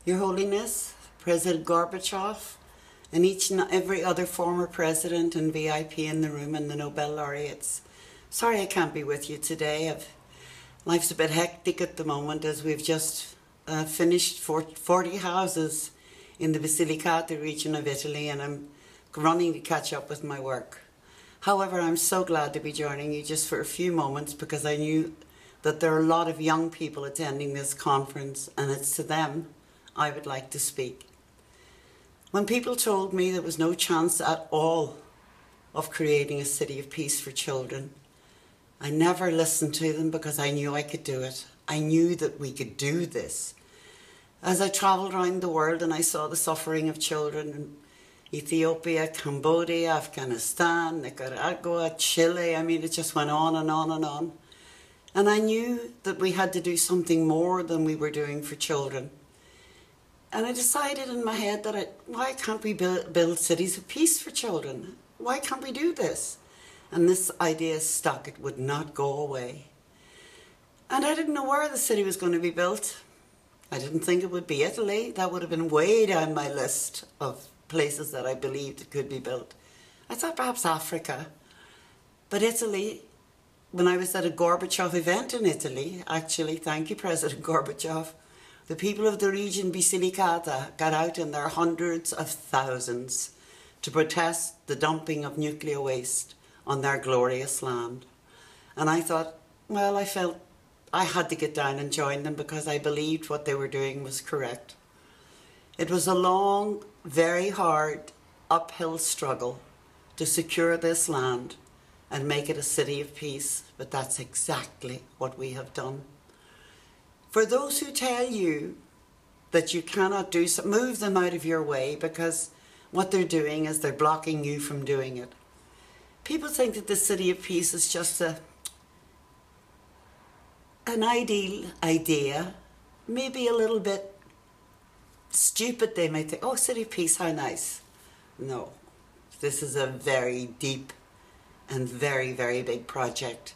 Your Holiness, President Gorbachev, and each and every other former president and VIP in the room, and the Nobel laureates. Sorry I can't be with you today. Life's a bit hectic at the moment as we've just finished 40 houses in the Basilicata region of Italy, and I'm running to catch up with my work. However, I'm so glad to be joining you just for a few moments because I knew that there are a lot of young people attending this conference, and it's to them I would like to speak. When people told me there was no chance at all of creating a city of peace for children, I never listened to them because I knew I could do it. I knew that we could do this. As I travelled around the world and I saw the suffering of children in Ethiopia, Cambodia, Afghanistan, Nicaragua, Chile, I mean, it just went on and on and on. And I knew that we had to do something more than we were doing for children. And I decided in my head that why can't we build cities of peace for children? Why can't we do this? And this idea stuck. It would not go away. And I didn't know where the city was going to be built. I didn't think it would be Italy. That would have been way down my list of places that I believed it could be built. I thought perhaps Africa. But Italy, when I was at a Gorbachev event in Italy, actually, thank you, President Gorbachev, the people of the region Basilicata got out in their hundreds of thousands to protest the dumping of nuclear waste on their glorious land. And I thought, well, I felt I had to get down and join them because I believed what they were doing was correct. It was a long, very hard, uphill struggle to secure this land and make it a city of peace, but that's exactly what we have done. For those who tell you that you cannot do so, move them out of your way because what they're doing is they're blocking you from doing it. People think that the City of Peace is just an ideal idea, maybe a little bit stupid. They might think, oh, City of Peace, how nice. No, this is a very deep and very, very big project.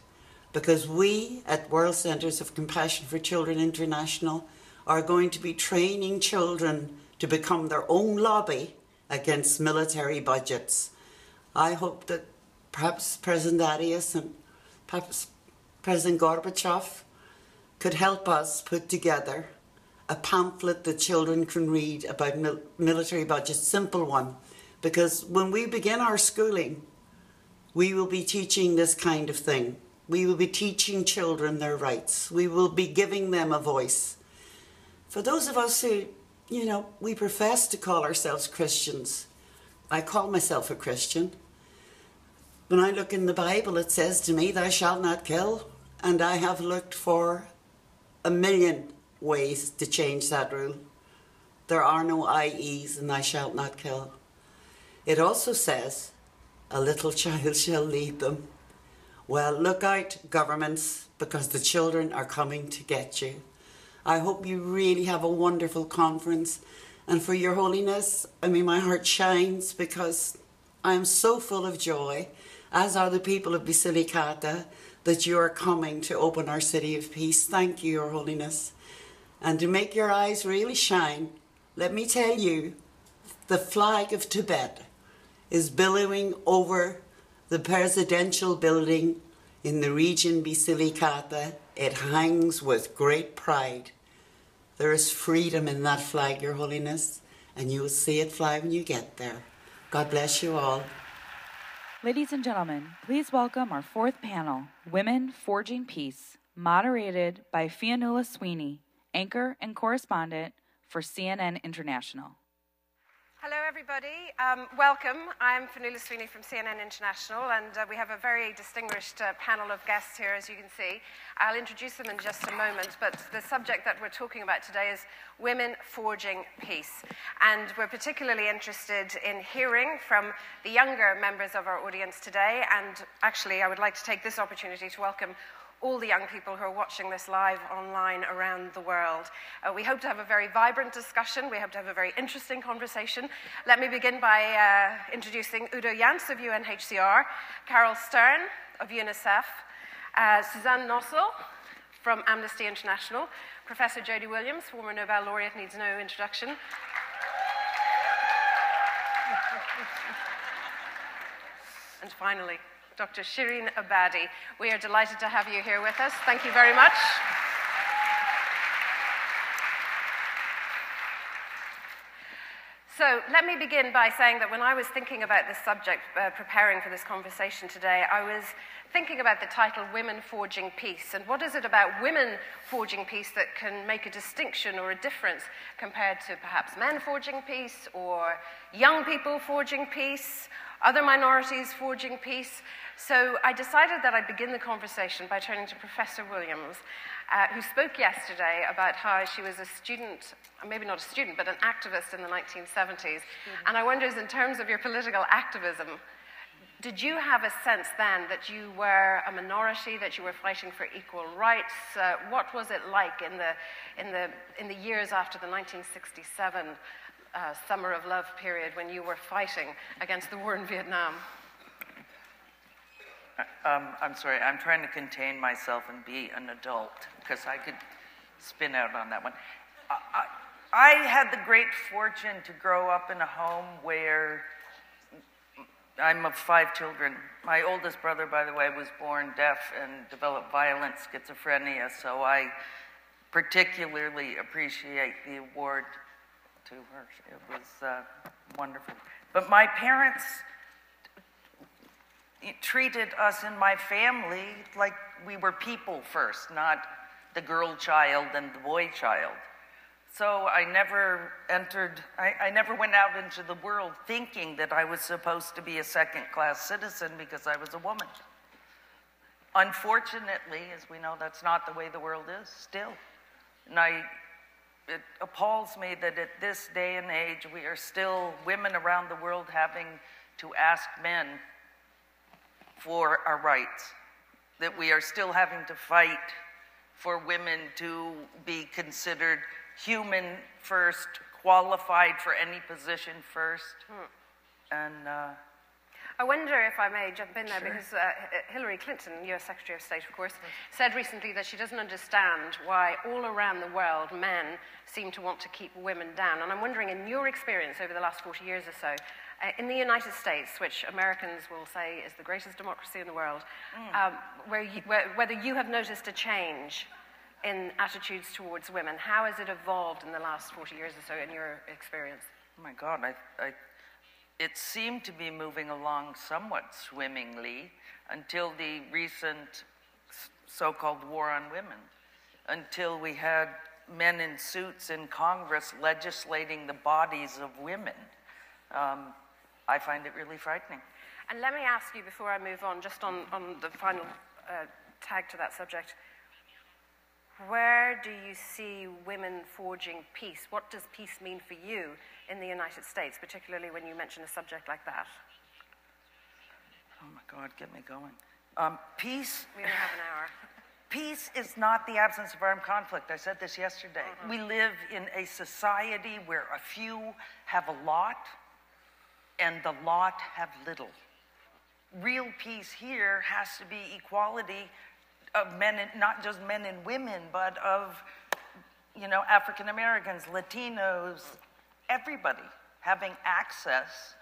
Because we at World Centres of Compassion for Children International are going to be training children to become their own lobby against military budgets. I hope that perhaps President Arias and perhaps President Gorbachev could help us put together a pamphlet that children can read about military budgets, simple one. Because when we begin our schooling, we will be teaching this kind of thing. We will be teaching children their rights. We will be giving them a voice. For those of us who, we profess to call ourselves Christians, I call myself a Christian. When I look in the Bible, it says to me, thou shalt not kill. And I have looked for a million ways to change that rule. There are no IEs and thou shalt not kill. It also says, a little child shall lead them. Well, look out, governments, because the children are coming to get you. I hope you really have a wonderful conference. And for Your Holiness, my heart shines because I am so full of joy, as are the people of Basilicata, that you are coming to open our City of Peace. Thank you, Your Holiness. And to make your eyes really shine, let me tell you, the flag of Tibet is billowing over the presidential building in the region Basilicata. It hangs with great pride. There is freedom in that flag, Your Holiness, and you will see it fly when you get there. God bless you all. Ladies and gentlemen, please welcome our fourth panel, Women Forging Peace, moderated by Fionnuala Sweeney, anchor and correspondent for CNN International. Hello, everybody. Welcome. I'm Fionnuala Sweeney from CNN International, and we have a very distinguished panel of guests here, as you can see. I'll introduce them in just a moment, but the subject that we're talking about today is Women Forging Peace. And we're particularly interested in hearing from the younger members of our audience today, and actually I would like to take this opportunity to welcome all the young people who are watching this live online around the world. We hope to have a very vibrant discussion. We hope to have a very interesting conversation. Let me begin by introducing Udo Jantz of UNHCR, Carol Stern of UNICEF, Suzanne Nossel from Amnesty International. Professor Jody Williams, former Nobel laureate, needs no introduction. And finally, Dr. Shireen Ebadi. We are delighted to have you here with us. Thank you very much. So let me begin by saying that when I was thinking about this subject, preparing for this conversation today, I was thinking about the title Women Forging Peace. And what is it about women forging peace that can make a distinction or a difference compared to perhaps men forging peace, or young people forging peace, other minorities forging peace? So I decided that I'd begin the conversation by turning to Professor Williams, who spoke yesterday about how she was a student, maybe not a student, but an activist in the 1970s. And I wonder, in terms of your political activism, did you have a sense then that you were a minority, that you were fighting for equal rights? What was it like in the years after the 1967 Summer of Love period when you were fighting against the war in Vietnam? I'm sorry, I'm trying to contain myself and be an adult, because I could spin out on that one. I had the great fortune to grow up in a home where I'm of 5 children. My oldest brother, by the way, was born deaf and developed violent schizophrenia, so I particularly appreciate the award to her. It was wonderful. But my parents treated us in my family like we were people first, not the girl child and the boy child. So I never I never went out into the world thinking that I was supposed to be a second-class citizen because I was a woman. Unfortunately, as we know, that's not the way the world is still. And it appalls me that at this day and age, we are still, women around the world, having to ask men for our rights, that we are still having to fight for women to be considered human first, qualified for any position first. And I wonder if I may jump in there, Sure. because Hillary Clinton, US Secretary of State, of course, said recently that she doesn't understand why all around the world men seem to want to keep women down. And I'm wondering, in your experience over the last 40 years or so, in the United States, which Americans will say is the greatest democracy in the world, whether you have noticed a change in attitudes towards women, how has it evolved in the last 40 years or so in your experience? oh my God, it seemed to be moving along somewhat swimmingly until the recent so-called war on women, until we had men in suits in Congress legislating the bodies of women. I find it really frightening. And let me ask you, before I move on, just on the final tag to that subject, where do you see women forging peace? What does peace mean for you in the United States, particularly when you mention a subject like that? Oh my God, get me going. Peace. We only have an hour. Peace is not the absence of armed conflict. I said this yesterday. We live in a society where a few have a lot and the lot have little. Real peace here has to be equality of men, and not just men and women, but of, African Americans, Latinos, everybody having access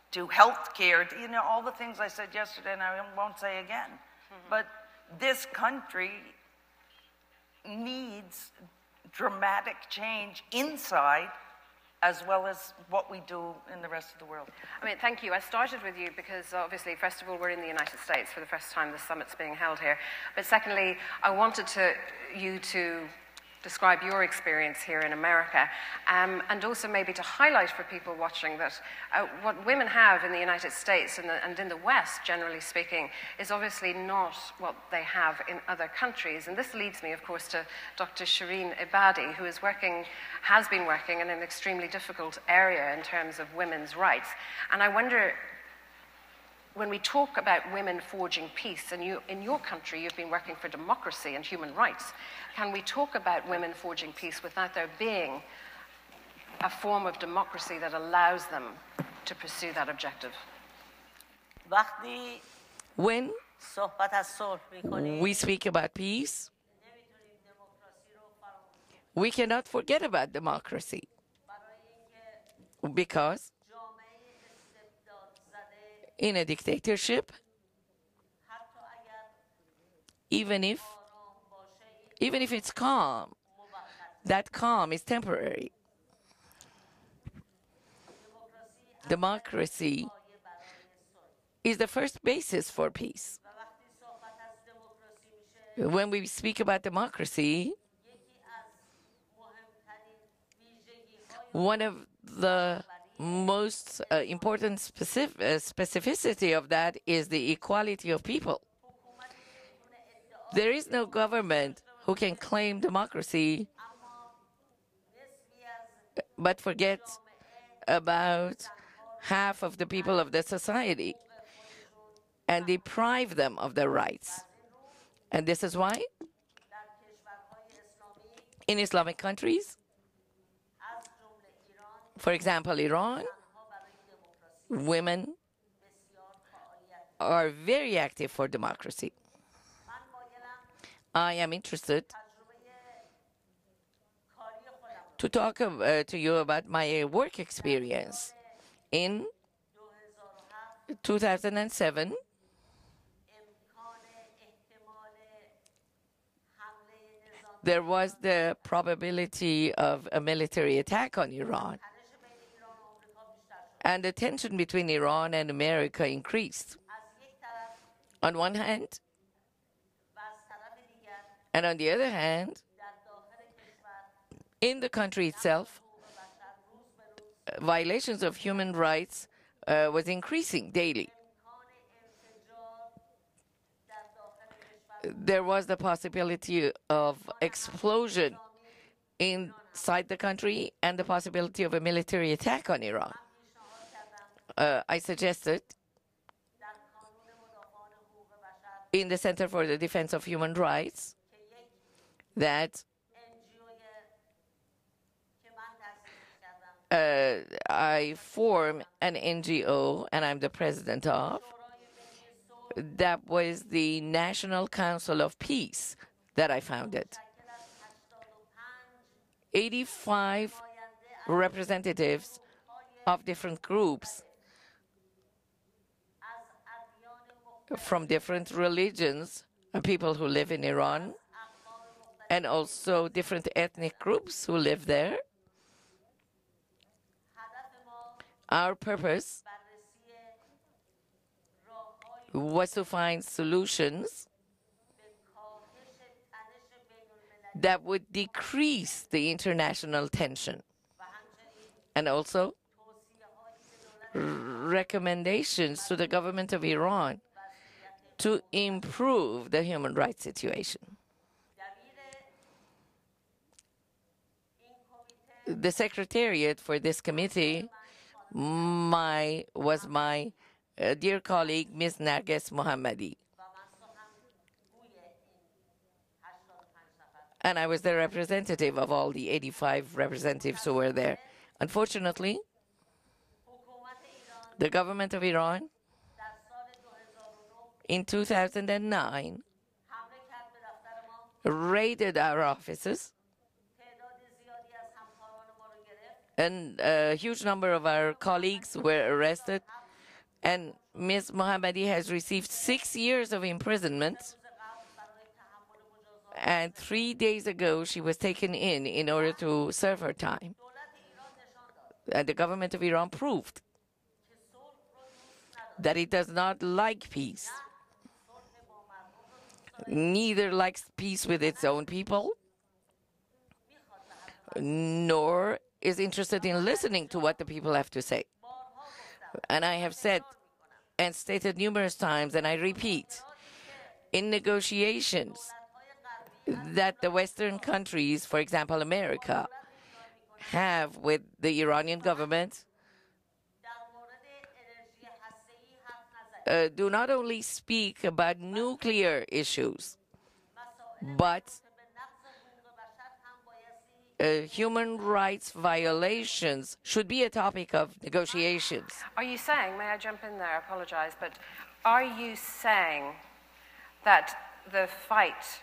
to health care, all the things I said yesterday and I won't say again. But this country needs dramatic change inside as well as what we do in the rest of the world. I mean, thank you. I started with you because obviously, first of all, we're in the United States for the first time. The summit's being held here. But secondly, I wanted you to describe your experience here in America, and also maybe to highlight for people watching that what women have in the United States and in the West, generally speaking, is obviously not what they have in other countries. And this leads me, of course, to Dr. Shireen Ebadi, who has been working in an extremely difficult area in terms of women's rights. And I wonder, when we talk about women forging peace, and in your country you've been working for democracy and human rights, can we talk about women forging peace without there being a form of democracy that allows them to pursue that objective? When we speak about peace, We cannot forget about democracy because in a dictatorship, even if it's calm, that calm is temporary. Democracy is the first basis for peace. When we speak about democracy, one of the most important specificity of that is the equality of people. There is no government who can claim democracy but forget about half of the people of the society and deprive them of their rights. And this is why in Islamic countries, for example, Iran, women are very active for democracy. I am interested to talk to you about my work experience. In 2007, there was the probability of a military attack on Iran. And the tension between Iran and America increased. On one hand, and on the other hand, in the country itself, violations of human rights was increasing daily. There was the possibility of explosion inside the country and the possibility of a military attack on Iran. I suggested in the Center for the Defense of Human Rights that I form an NGO, and I'm the president of, that was the National Council of Peace that I founded. 85 representatives of different groups from different religions, people who live in Iran, and also different ethnic groups who live there. Our purpose was to find solutions that would decrease the international tension, and also recommendations to the government of Iran to improve the human rights situation. The secretariat for this committee was my dear colleague, Ms. Narges Mohammadi. And I was the representative of all the 85 representatives who were there. Unfortunately, the government of Iran in 2009 raided our offices, and a huge number of our colleagues were arrested, and Ms. Mohammadi has received 6 years of imprisonment, and 3 days ago she was taken in order to serve her time. And the government of Iran proved that it does not like peace, neither likes peace with its own people, nor is interested in listening to what the people have to say. And I have said and stated numerous times, and I repeat, in negotiations that the Western countries, for example, America, have with the Iranian government, do not only speak about nuclear issues, but human rights violations should be a topic of negotiations. Are you saying, may I jump in there, I apologize, but are you saying that the fight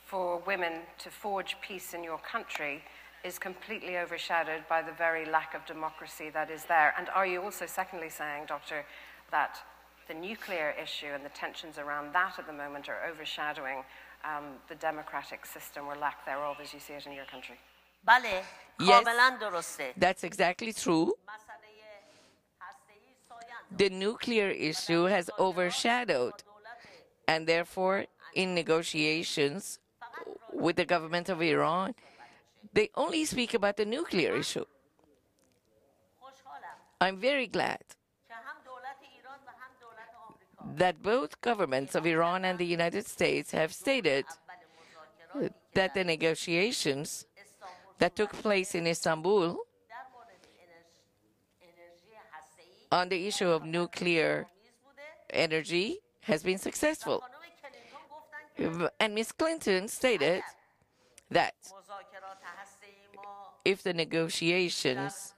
for women to forge peace in your country is completely overshadowed by the very lack of democracy that is there? And are you also, secondly, saying, Doctor, that the nuclear issue and the tensions around that at the moment are overshadowing the democratic system or lack thereof as you see it in your country? Yes, that's exactly true. The nuclear issue has overshadowed, and therefore, in negotiations with the government of Iran, they only speak about the nuclear issue. I'm very glad that both governments of Iran and the United States have stated that the negotiations that took place in Istanbul on the issue of nuclear energy has been successful. And Ms. Clinton stated that if the negotiations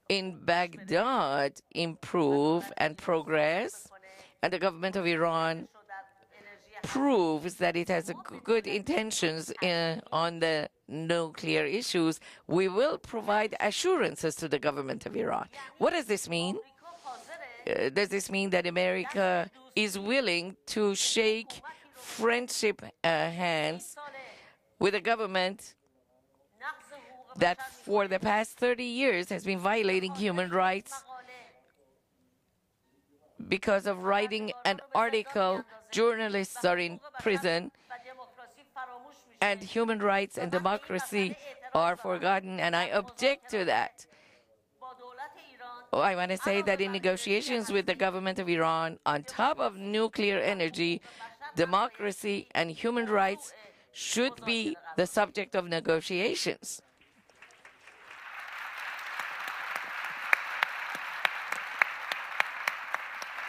in Baghdad improve and progress, and the government of Iran proves that it has good intentions on the nuclear issues, we will provide assurances to the government of Iran. What does this mean? Does this mean that America is willing to shake friendship hands with a government that for the past 30 years has been violating human rights because of writing an article? Journalists are in prison, and human rights and democracy are forgotten, and I object to that. I want to say that in negotiations with the government of Iran, on top of nuclear energy, democracy and human rights should be the subject of negotiations.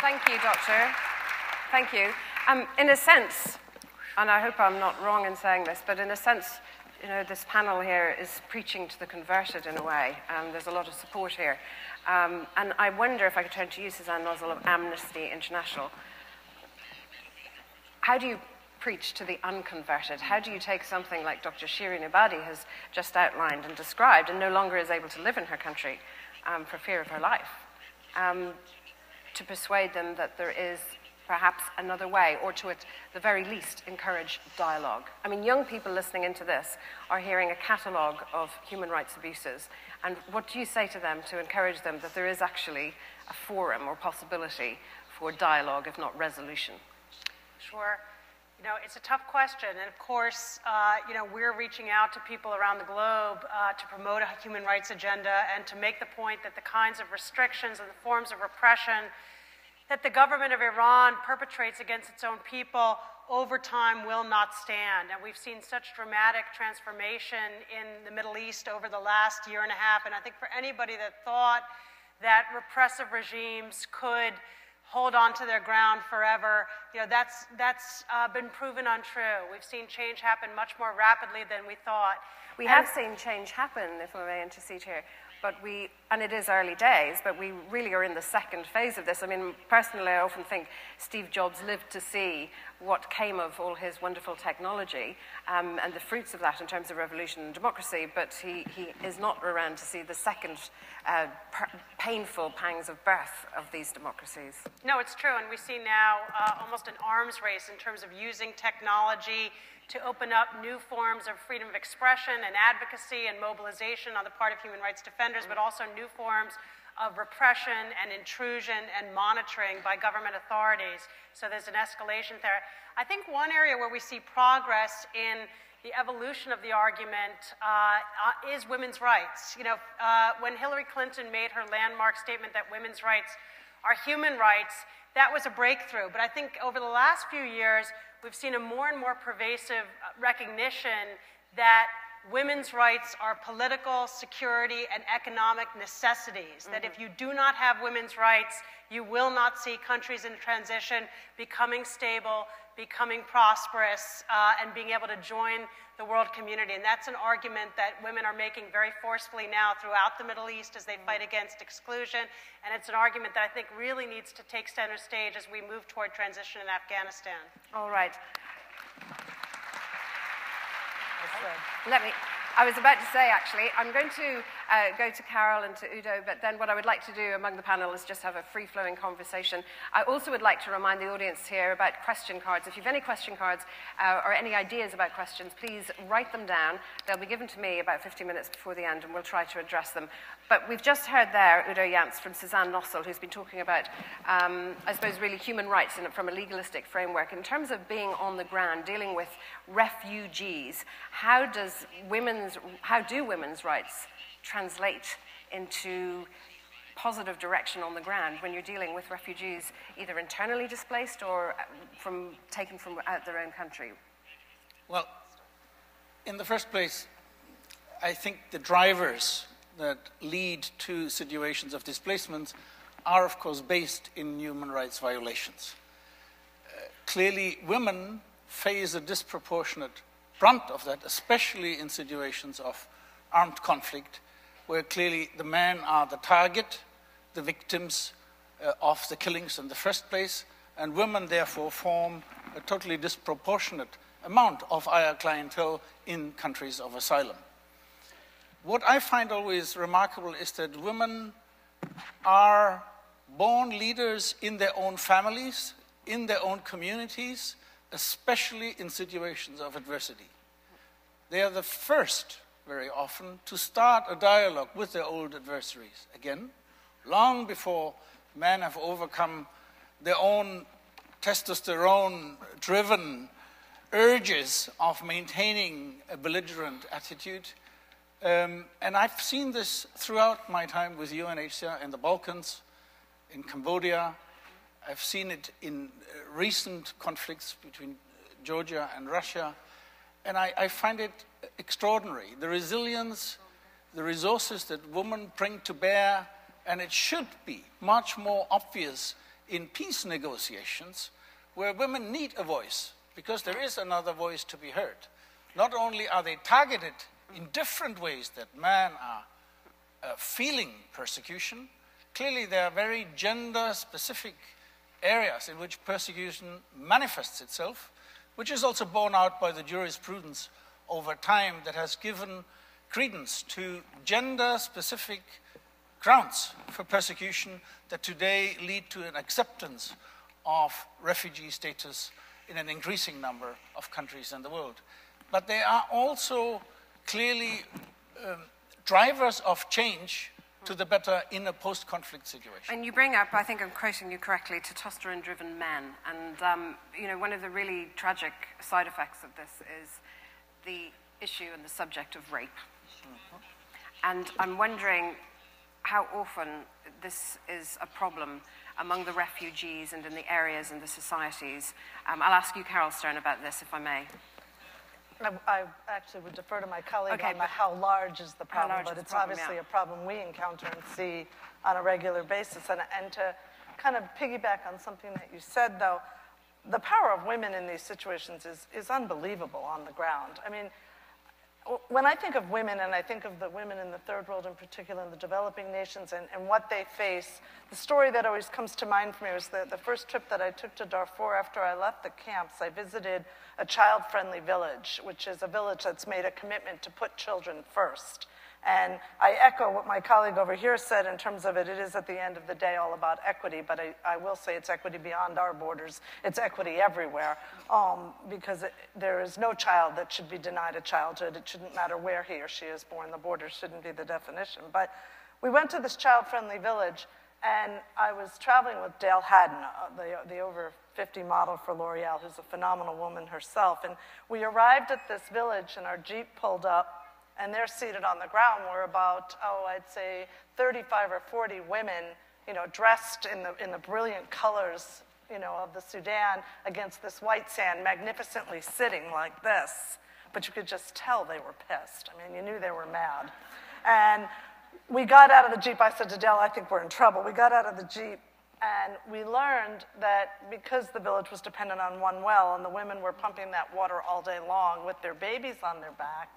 Thank you, Doctor. Thank you. In a sense, and I hope I'm not wrong in saying this, but in a sense, you know, this panel here is preaching to the converted in a way. There's a lot of support here. And I wonder if I could turn to you, Suzanne Nozzle of Amnesty International. How do you preach to the unconverted? How do you take something like Dr. Shirin Ebadi has just outlined and described and no longer is able to live in her country for fear of her life, to persuade them that there is perhaps another way, or to at the very least encourage dialogue? I mean, young people listening into this are hearing a catalogue of human rights abuses, and what do you say to them to encourage them that there is actually a forum or possibility for dialogue, if not resolution? Sure. You know, it's a tough question, and of course, you know, we're reaching out to people around the globe to promote a human rights agenda and to make the point that the kinds of restrictions and the forms of repression that the government of Iran perpetrates against its own people over time will not stand. And we've seen such dramatic transformation in the Middle East over the last year and a half, and I think for anybody that thought that repressive regimes could hold on to their ground forever, you know, that's been proven untrue. We've seen change happen much more rapidly than we thought. We have seen change happen, if I may intercede here, but and it is early days, but we really are in the second phase of this. I mean, personally, I often think Steve Jobs lived to see what came of all his wonderful technology and the fruits of that in terms of revolution and democracy, but he is not around to see the second painful pangs of birth of these democracies. No, it's true, and we see now almost an arms race in terms of using technology to open up new forms of freedom of expression and advocacy and mobilization on the part of human rights defenders, but also new forms of repression and intrusion and monitoring by government authorities. So there's an escalation there. I think one area where we see progress in the evolution of the argument is women's rights. You know, when Hillary Clinton made her landmark statement that women's rights are human rights, that was a breakthrough. But I think over the last few years, we've seen a more and more pervasive recognition that women's rights are political, security, and economic necessities. That if you do not have women's rights, you will not see countries in transition becoming stable, becoming prosperous, and being able to join the world community. And that's an argument that women are making very forcefully now throughout the Middle East as they fight against exclusion. And it's an argument that I think really needs to take center stage as we move toward transition in Afghanistan. All right. I was about to say, actually, I'm going to go to Carol and to Udo, but then what I would like to do among the panel is just have a free-flowing conversation. I also would like to remind the audience here about question cards. If you have any question cards or any ideas about questions, please write them down. They'll be given to me about 15 minutes before the end, and we'll try to address them. But we've just heard there Udo Jantz from Suzanne Nossel, who's been talking about, I suppose, really human rights from a legalistic framework. In terms of being on the ground, dealing with refugees, how do women's rights translate into positive direction on the ground when you're dealing with refugees either internally displaced or taken from out their own country? Well, in the first place, I think the drivers that lead to situations of displacement are, of course, based in human rights violations. Clearly, women face a disproportionate brunt of that, especially in situations of armed conflict, where clearly the men are the target, the victims of the killings in the first place, and women therefore form a totally disproportionate amount of our clientele in countries of asylum. What I find always remarkable is that women are born leaders in their own families, in their own communities, especially in situations of adversity. They are the first, very often, to start a dialogue with their old adversaries. Again, long before men have overcome their own testosterone-driven urges of maintaining a belligerent attitude. And I've seen this throughout my time with UNHCR in the Balkans, in Cambodia. I've seen it in recent conflicts between Georgia and Russia. And I find it extraordinary, the resilience, the resources that women bring to bear. And it should be much more obvious in peace negotiations where women need a voice, because there is another voice to be heard. Not only are they targeted in different ways that men are feeling persecution, clearly there are very gender-specific areas in which persecution manifests itself, which is also borne out by the jurisprudence over time that has given credence to gender-specific grounds for persecution that today lead to an acceptance of refugee status in an increasing number of countries in the world. But they are also clearly drivers of change to the better in a post-conflict situation. And you bring up, I think I'm quoting you correctly, testosterone-driven men. And you know, one of the really tragic side effects of this is the issue and the subject of rape. And I'm wondering how often this is a problem among the refugees and in the areas and the societies. I'll ask you, Carol Stern, about this, if I may. I actually would defer to my colleague on how large is the problem, but it's obviously a problem we encounter and see on a regular basis. And to kind of piggyback on something that you said, though, the power of women in these situations is unbelievable on the ground. I mean, when I think of women, and I think of the women in the third world in particular, in the developing nations, and what they face, the story that always comes to mind for me was the first trip that I took to Darfur after I left the camps. I visited a child-friendly village, which is a village that's made a commitment to put children first. And I echo what my colleague over here said in terms of it is at the end of the day all about equity, but I will say it's equity beyond our borders. It's equity everywhere, because there is no child that should be denied a childhood. It shouldn't matter where he or she is born. The borders shouldn't be the definition. But we went to this child-friendly village, and I was traveling with Dale Haddon, the over 50 model for L'Oreal, who's a phenomenal woman herself. And we arrived at this village, and our Jeep pulled up, and they're seated on the ground. We're about, I'd say 35 or 40 women, you know, dressed in the brilliant colors, you know, of the Sudan against this white sand, magnificently sitting like this. But you could just tell they were pissed. I mean, you knew they were mad. And we got out of the Jeep. I said to Dell, I think we're in trouble. We got out of the Jeep, and we learned that because the village was dependent on one well, and the women were pumping that water all day long with their babies on their backs,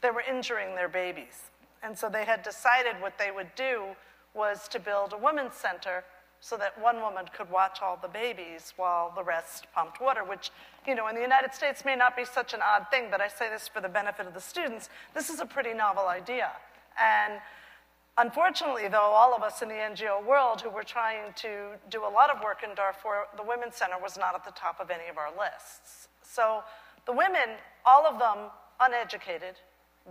they were injuring their babies. And so they had decided what they would do was to build a women's center so that one woman could watch all the babies while the rest pumped water, which, in the United States may not be such an odd thing, but I say this for the benefit of the students. This is a pretty novel idea. And unfortunately, though, all of us in the NGO world who were trying to do a lot of work in Darfur, the Women's Center was not at the top of any of our lists. So the women, all of them uneducated,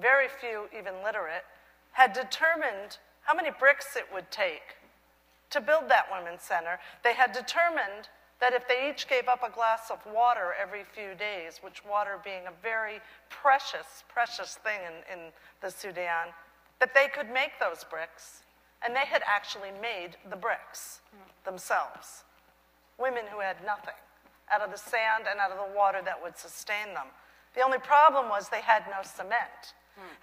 very few even literate, had determined how many bricks it would take to build that Women's Center. They had determined that if they each gave up a glass of water every few days, which water being a very precious, precious thing in the Sudan, that they could make those bricks. And they had actually made the bricks themselves. Women who had nothing out of the sand and out of the water that would sustain them. The only problem was they had no cement.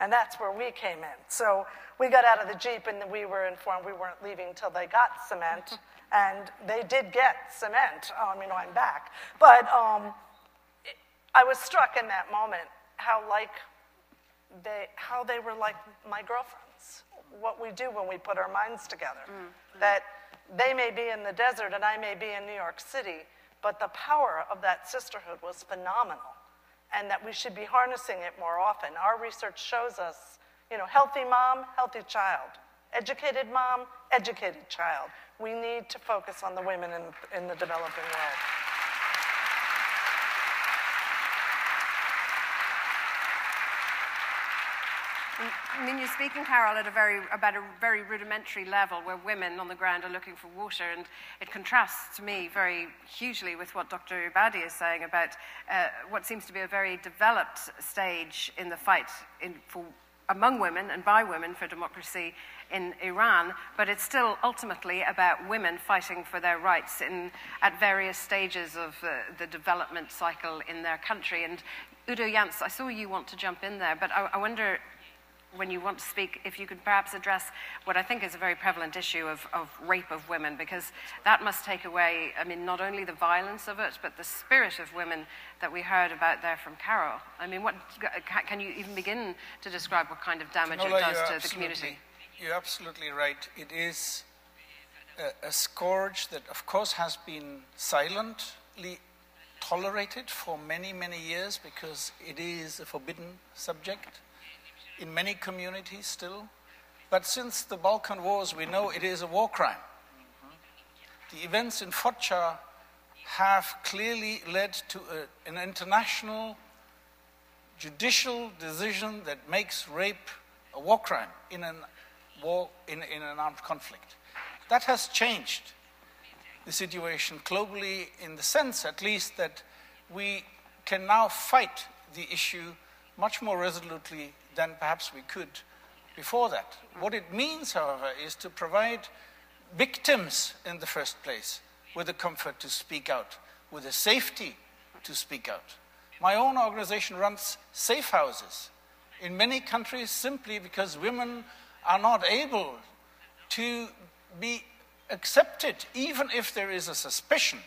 And that's where we came in. So we got out of the Jeep and we were informed we weren't leaving until they got cement. And they did get cement. I'm back. But I was struck in that moment how they were like my girlfriends. What we do when we put our minds together. That they may be in the desert and I may be in New York City, but the power of that sisterhood was phenomenal. And that we should be harnessing it more often. Our research shows us, healthy mom, healthy child. Educated mom, educated child. We need to focus on the women in the developing world. You're speaking, Carol, about a very rudimentary level where women on the ground are looking for water, and it contrasts to me very hugely with what Dr. Ubadi is saying about what seems to be a very developed stage in the fight among women and by women for democracy in Iran, but it's still ultimately about women fighting for their rights at various stages of the development cycle in their country. And Udo Jantz, I saw you want to jump in there, but I wonder, when you want to speak, if you could perhaps address what I think is a very prevalent issue of rape of women, because that must take away, not only the violence of it, but the spirit of women that we heard about there from Carol. Can you even begin to describe what kind of damage it does to the community? You're absolutely right. It is a scourge that, of course, has been silently tolerated for many, many years because it is a forbidden subject in many communities still. But since the Balkan Wars, we know it is a war crime. The events in Foča have clearly led to an international judicial decision that makes rape a war crime in an armed conflict. That has changed the situation globally in the sense, at least, that we can now fight the issue much more resolutely than perhaps we could before that. What it means, however, is to provide victims in the first place with the comfort to speak out, with the safety to speak out. My own organization runs safe houses in many countries simply because women are not able to be accepted, even if there is a suspicion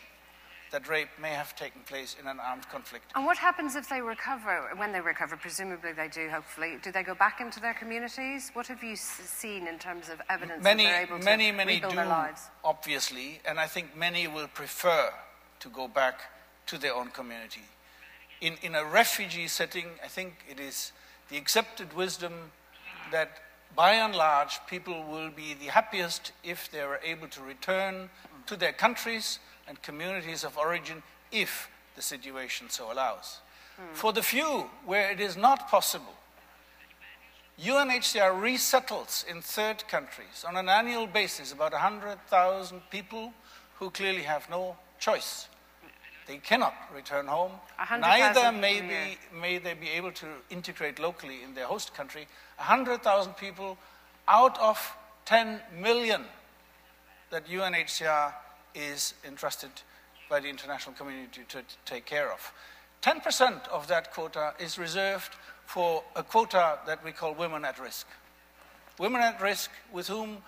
that rape may have taken place in an armed conflict. And what happens if they recover? When they recover, presumably they do, hopefully. Do they go back into their communities? What have you seen in terms of evidence that they're able to rebuild their lives? Obviously, and I think many will prefer to go back to their own community. In a refugee setting, I think it is the accepted wisdom that by and large, people will be the happiest if they are able to return to their countries and communities of origin if the situation so allows. For the few where it is not possible, UNHCR resettles in third countries on an annual basis about 100,000 people who clearly have no choice. They cannot return home. Neither may they be able to integrate locally in their host country. 100,000 people out of 10 million that UNHCR is entrusted by the international community to take care of. 10% of that quota is reserved for a quota that we call women at risk. Women at risk with whom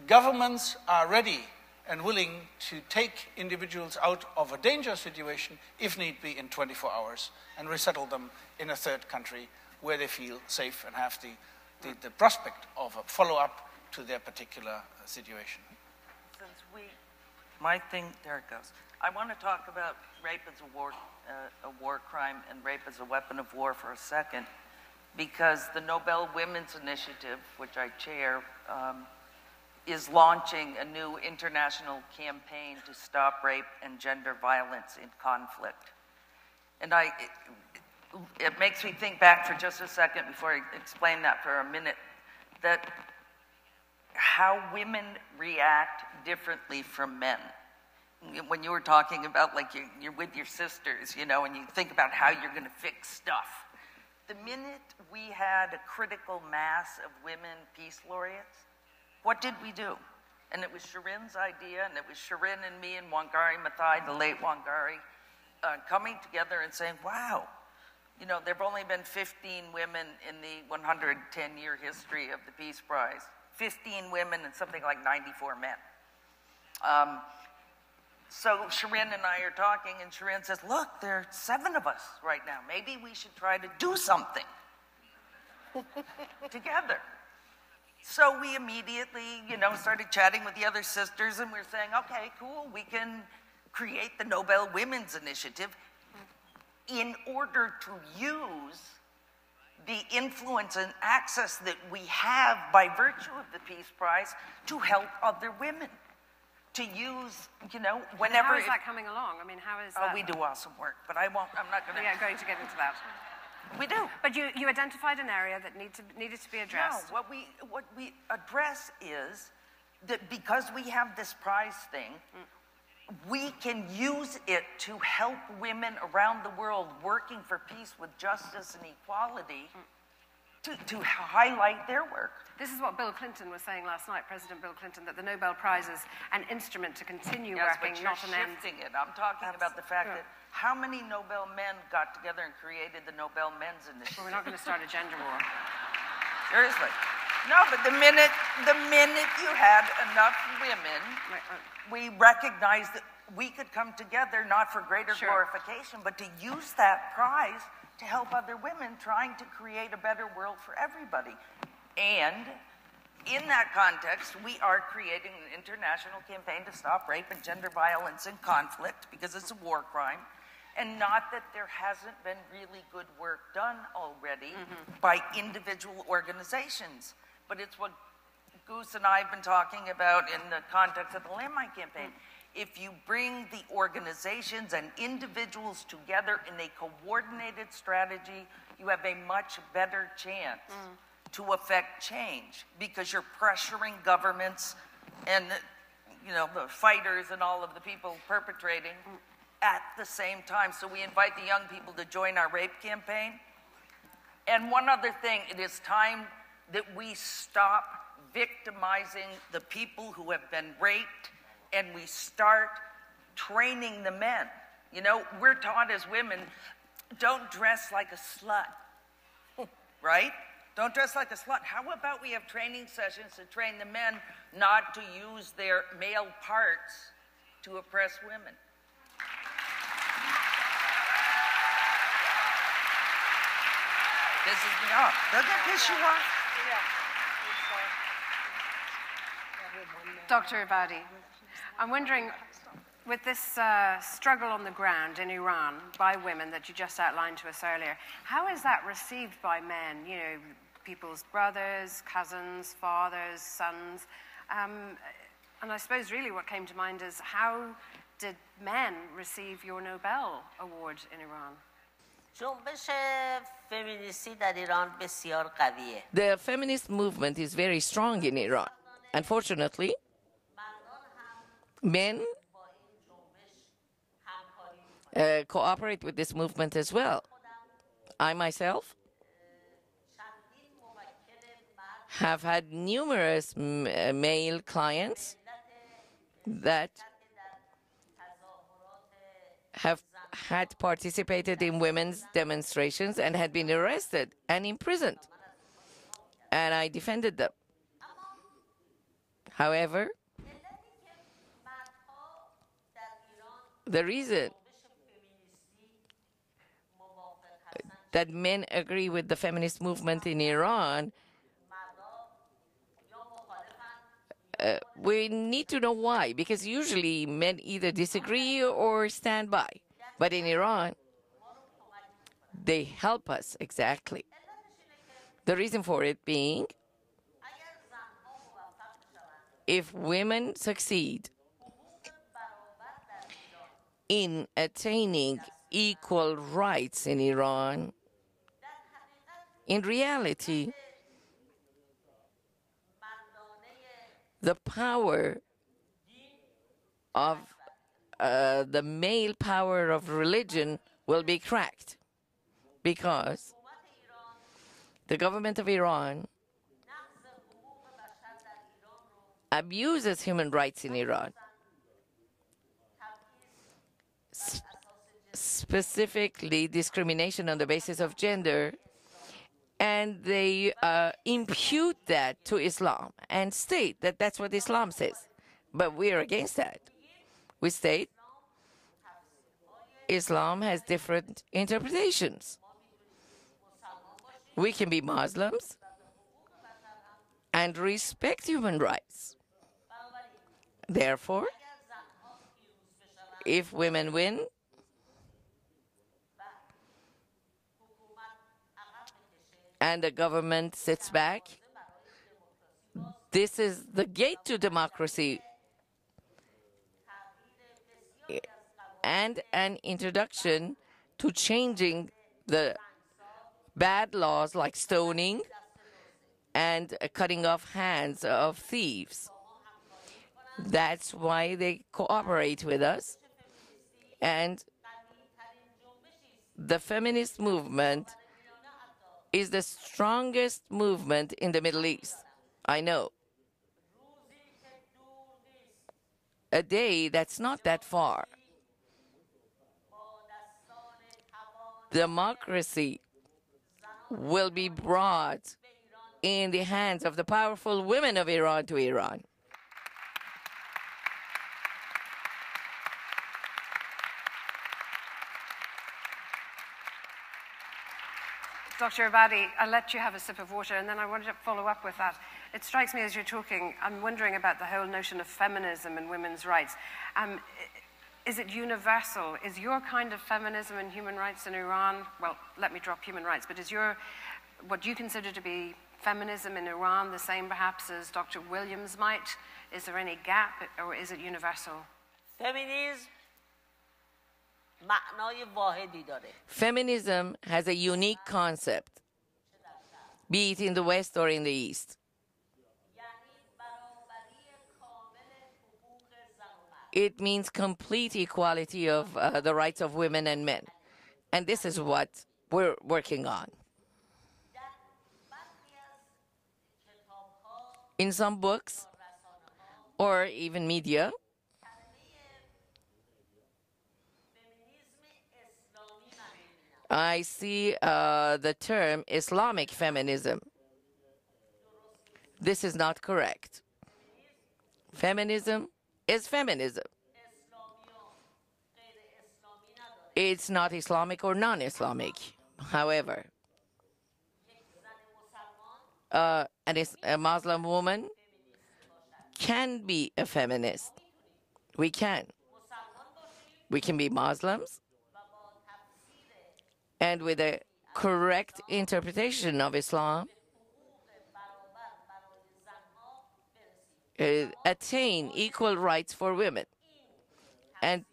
governments are ready and willing to take individuals out of a dangerous situation, if need be, in 24 hours and resettle them in a third country where they feel safe and have the prospect of a follow-up to their particular situation. my thing, there it goes. I want to talk about rape as a war crime and rape as a weapon of war for a second, because the Nobel Women's Initiative, which I chair, is launching a new international campaign to stop rape and gender violence in conflict. And it makes me think back for just a second before I explain that for a minute, that how women react differently from men. When you were talking about, like, you're with your sisters, you know, and you think about how you're going to fix stuff. The minute we had a critical mass of women peace laureates, what did we do? And it was Shirin's idea, and it was Shirin and me and Wangari Maathai, the late Wangari, coming together and saying, wow, you know, there have only been 15 women in the 110-year history of the Peace Prize. 15 women and something like 94 men. So Shirin and I are talking, and Shirin says, look, there are 7 of us right now. Maybe we should try to do something together. So we immediately, you know, started chatting with the other sisters, and we're saying, okay, cool, we can create the Nobel Women's Initiative in order to use the influence and access that we have by virtue of the Peace Prize to help other women. To use, you know, whenever... How is that coming along? I mean, how is that? Oh, we do awesome work, but I'm not going to... Yeah, going to get into that. We do. But you identified an area that needed to be addressed. No, what we address is that because we have this prize thing, we can use it to help women around the world working for peace with justice and equality to highlight their work. This is what Bill Clinton was saying last night, President Bill Clinton, that the Nobel Prize is an instrument to continue working, not an end. It. I'm talking about the fact that how many Nobel men got together and created the Nobel Men's Initiative? Well, we're not going to start a gender war. Seriously. No, but the minute you had enough women, we recognized that we could come together not for greater glorification, but to use that prize to help other women trying to create a better world for everybody. And in that context, we are creating an international campaign to stop rape and gender violence and conflict, because it's a war crime. And not that there hasn't been really good work done already by individual organizations. But it's what Goose and I have been talking about in the context of the Landmine campaign. If you bring the organizations and individuals together in a coordinated strategy, you have a much better chance to affect change, because you're pressuring governments and, you know, the fighters and all of the people perpetrating at the same time. So we invite the young people to join our rape campaign. And one other thing, it is time that we stop victimizing the people who have been raped, and we start training the men. You know, we're taught as women, don't dress like a slut, right? Don't dress like a slut. How about we have training sessions to train the men not to use their male parts to oppress women? Pisses me off. Doesn't it piss you off? Dr. Ebadi, I'm wondering, with this struggle on the ground in Iran by women that you just outlined to us earlier, how is that received by men? You know, people's brothers, cousins, fathers, sons. And I suppose really what came to mind is, how did men receive your Nobel Award in Iran? The feminist movement is very strong in Iran. Unfortunately, men cooperate with this movement as well. I myself have had numerous male clients that have had participated in women's demonstrations and had been arrested and imprisoned. And I defended them. However, the reason that men agree with the feminist movement in Iran we need to know why, because usually men either disagree or stand by. But in Iran, they help us exactly. The reason for it being, if women succeed in attaining equal rights in Iran, in reality, the power of the male power of religion will be cracked, because the government of Iran abuses human rights in Iran, specifically discrimination on the basis of gender, and they impute that to Islam and state that that's what Islam says. But we are against that. We state Islam has different interpretations. We can be Muslims and respect human rights. Therefore, if women win, and the government sits back, this is the gate to democracy and an introduction to changing the bad laws like stoning and cutting off hands of thieves. That's why they cooperate with us. And the feminist movement is the strongest movement in the Middle East. I know. A day that's not that far. Democracy will be brought in the hands of the powerful women of Iran to Iran. Dr. Abadi, I'll let you have a sip of water, and then I wanted to follow up with that. It strikes me as you're talking, I'm wondering about the whole notion of feminism and women's rights. Is it universal? Is your kind of feminism and human rights in Iran, well, let me drop human rights, but is what you consider to be feminism in Iran the same perhaps as Dr. Williams might? Is there any gap, or is it universal? Feminism has a unique concept, be it in the West or in the East. It means complete equality of the rights of women and men. And this is what we're working on. In some books, or even media, I see the term Islamic feminism. This is not correct. Feminism is feminism. It's not Islamic or non-Islamic. However, a Muslim woman can be a feminist. We can. We can be Muslims, and with a correct interpretation of Islam, attain equal rights for women. And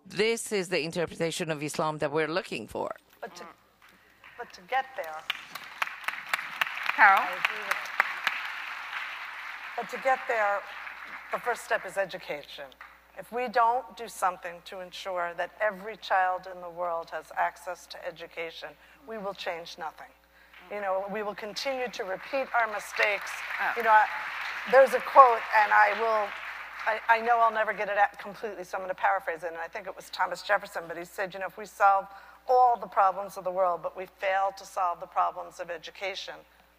this is the interpretation of Islam that we're looking for. But to get there, Carol? I agree with you. But to get there, the first step is education. If we don't do something to ensure that every child in the world has access to education, we will change nothing. You know, we will continue to repeat our mistakes. You know, there's a quote, and I know I'll never get it out completely, so I'm going to paraphrase it, and I think it was Thomas Jefferson, but he said, you know, if we solve all the problems of the world, but we fail to solve the problems of education,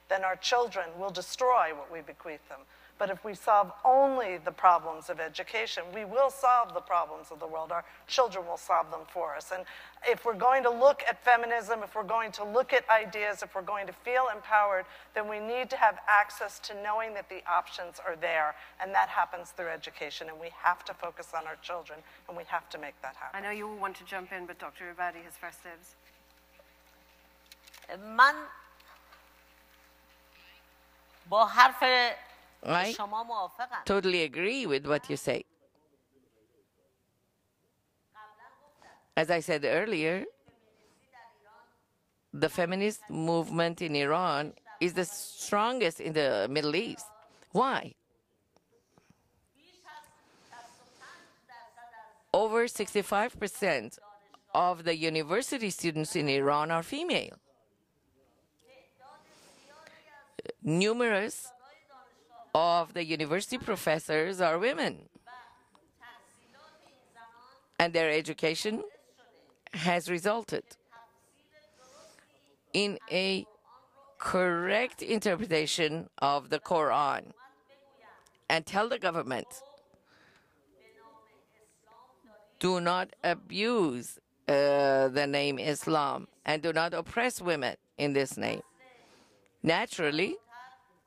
then our children will destroy what we bequeath them. But if we solve only the problems of education, we will solve the problems of the world. Our children will solve them for us. And if we're going to look at feminism, if we're going to look at ideas, if we're going to feel empowered, then we need to have access to knowing that the options are there. And that happens through education. And we have to focus on our children, and we have to make that happen. I know you all want to jump in, but Dr. Ebadi has first dibs. من با حرف I شما موافقم. totally agree with what you say. As I said earlier, the feminist movement in Iran is the strongest in the Middle East. Why? Over 65% of the university students in Iran are female. Numerous of the university professors are women. And their education has resulted in a correct interpretation of the Quran. And tell the government, do not abuse the name Islam and do not oppress women in this name. Naturally,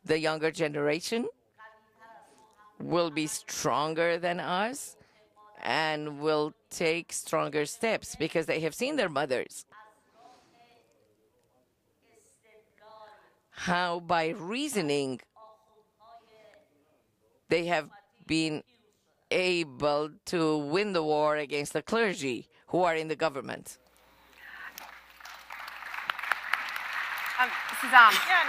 the younger generation will be stronger than us and will take stronger steps because they have seen their mothers. How by reasoning they have been able to win the war against the clergy who are in the government. Suzanne. Yeah,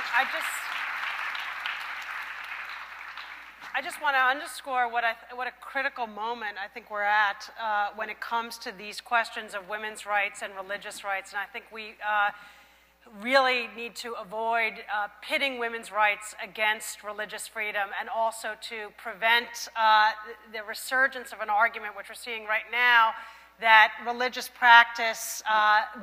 I just want to underscore what a critical moment I think we're at when it comes to these questions of women's rights and religious rights. And I think we really need to avoid pitting women's rights against religious freedom, and also to prevent the resurgence of an argument, which we're seeing right now, that religious practice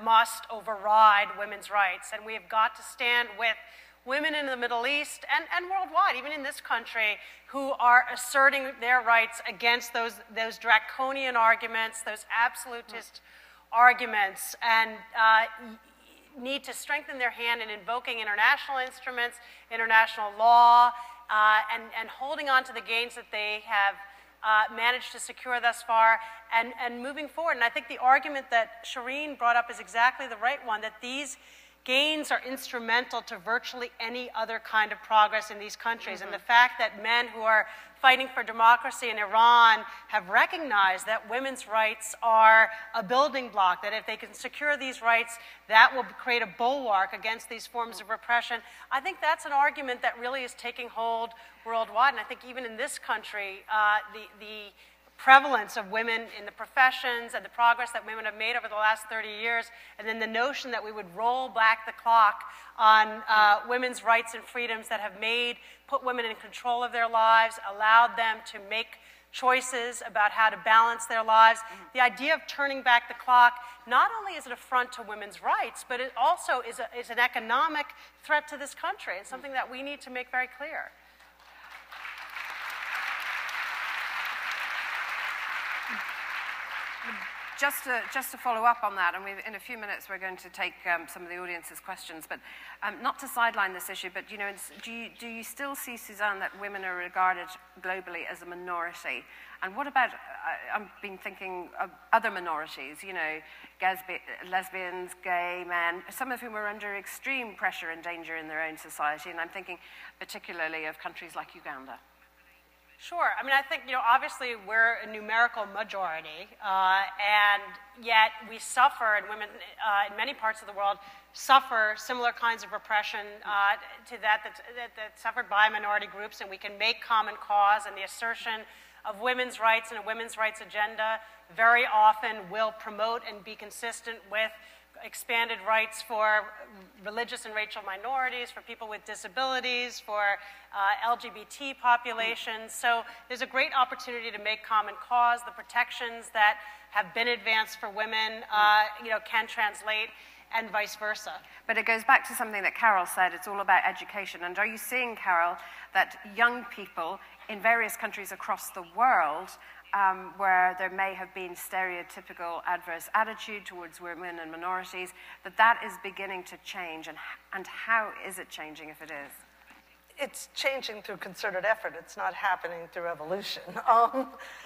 must override women's rights. And we have got to stand with women in the Middle East and worldwide, even in this country, who are asserting their rights against those draconian arguments, those absolutist arguments, and need to strengthen their hand in invoking international instruments, international law, and holding on to the gains that they have managed to secure thus far, and moving forward. And I think the argument that Shireen brought up is exactly the right one, that these gains are instrumental to virtually any other kind of progress in these countries. And the fact that men who are fighting for democracy in Iran have recognized that women's rights are a building block, that if they can secure these rights, that will create a bulwark against these forms of repression. I think that's an argument that really is taking hold worldwide. And I think even in this country, the prevalence of women in the professions and the progress that women have made over the last 30 years, and then the notion that we would roll back the clock on women's rights and freedoms that have put women in control of their lives, allowed them to make choices about how to balance their lives. The idea of turning back the clock not only is an affront to women's rights, but it also is an economic threat to this country, and something that we need to make very clear. Just to follow up on that, and in a few minutes we're going to take some of the audience's questions, but not to sideline this issue, but do you still see, Suzanne, that women are regarded globally as a minority? And what about, I've been thinking of other minorities, lesbians, gay men, some of whom are under extreme pressure and danger in their own society, and I'm thinking particularly of countries like Uganda. Sure. I mean, I think, obviously we're a numerical majority, and yet we suffer, and women in many parts of the world suffer similar kinds of repression to that's suffered by minority groups, and we can make common cause, and the assertion of women's rights and a women's rights agenda very often will promote and be consistent with expanded rights for religious and racial minorities, for people with disabilities, for LGBT populations. So there's a great opportunity to make common cause. The protections that have been advanced for women, can translate. and vice versa. But it goes back to something that Carol said, it's all about education. And are you seeing, Carol, that young people in various countries across the world where there may have been stereotypical adverse attitude towards women and minorities, that is beginning to change, and how is it changing if it is? It's changing through concerted effort. It's not happening through evolution.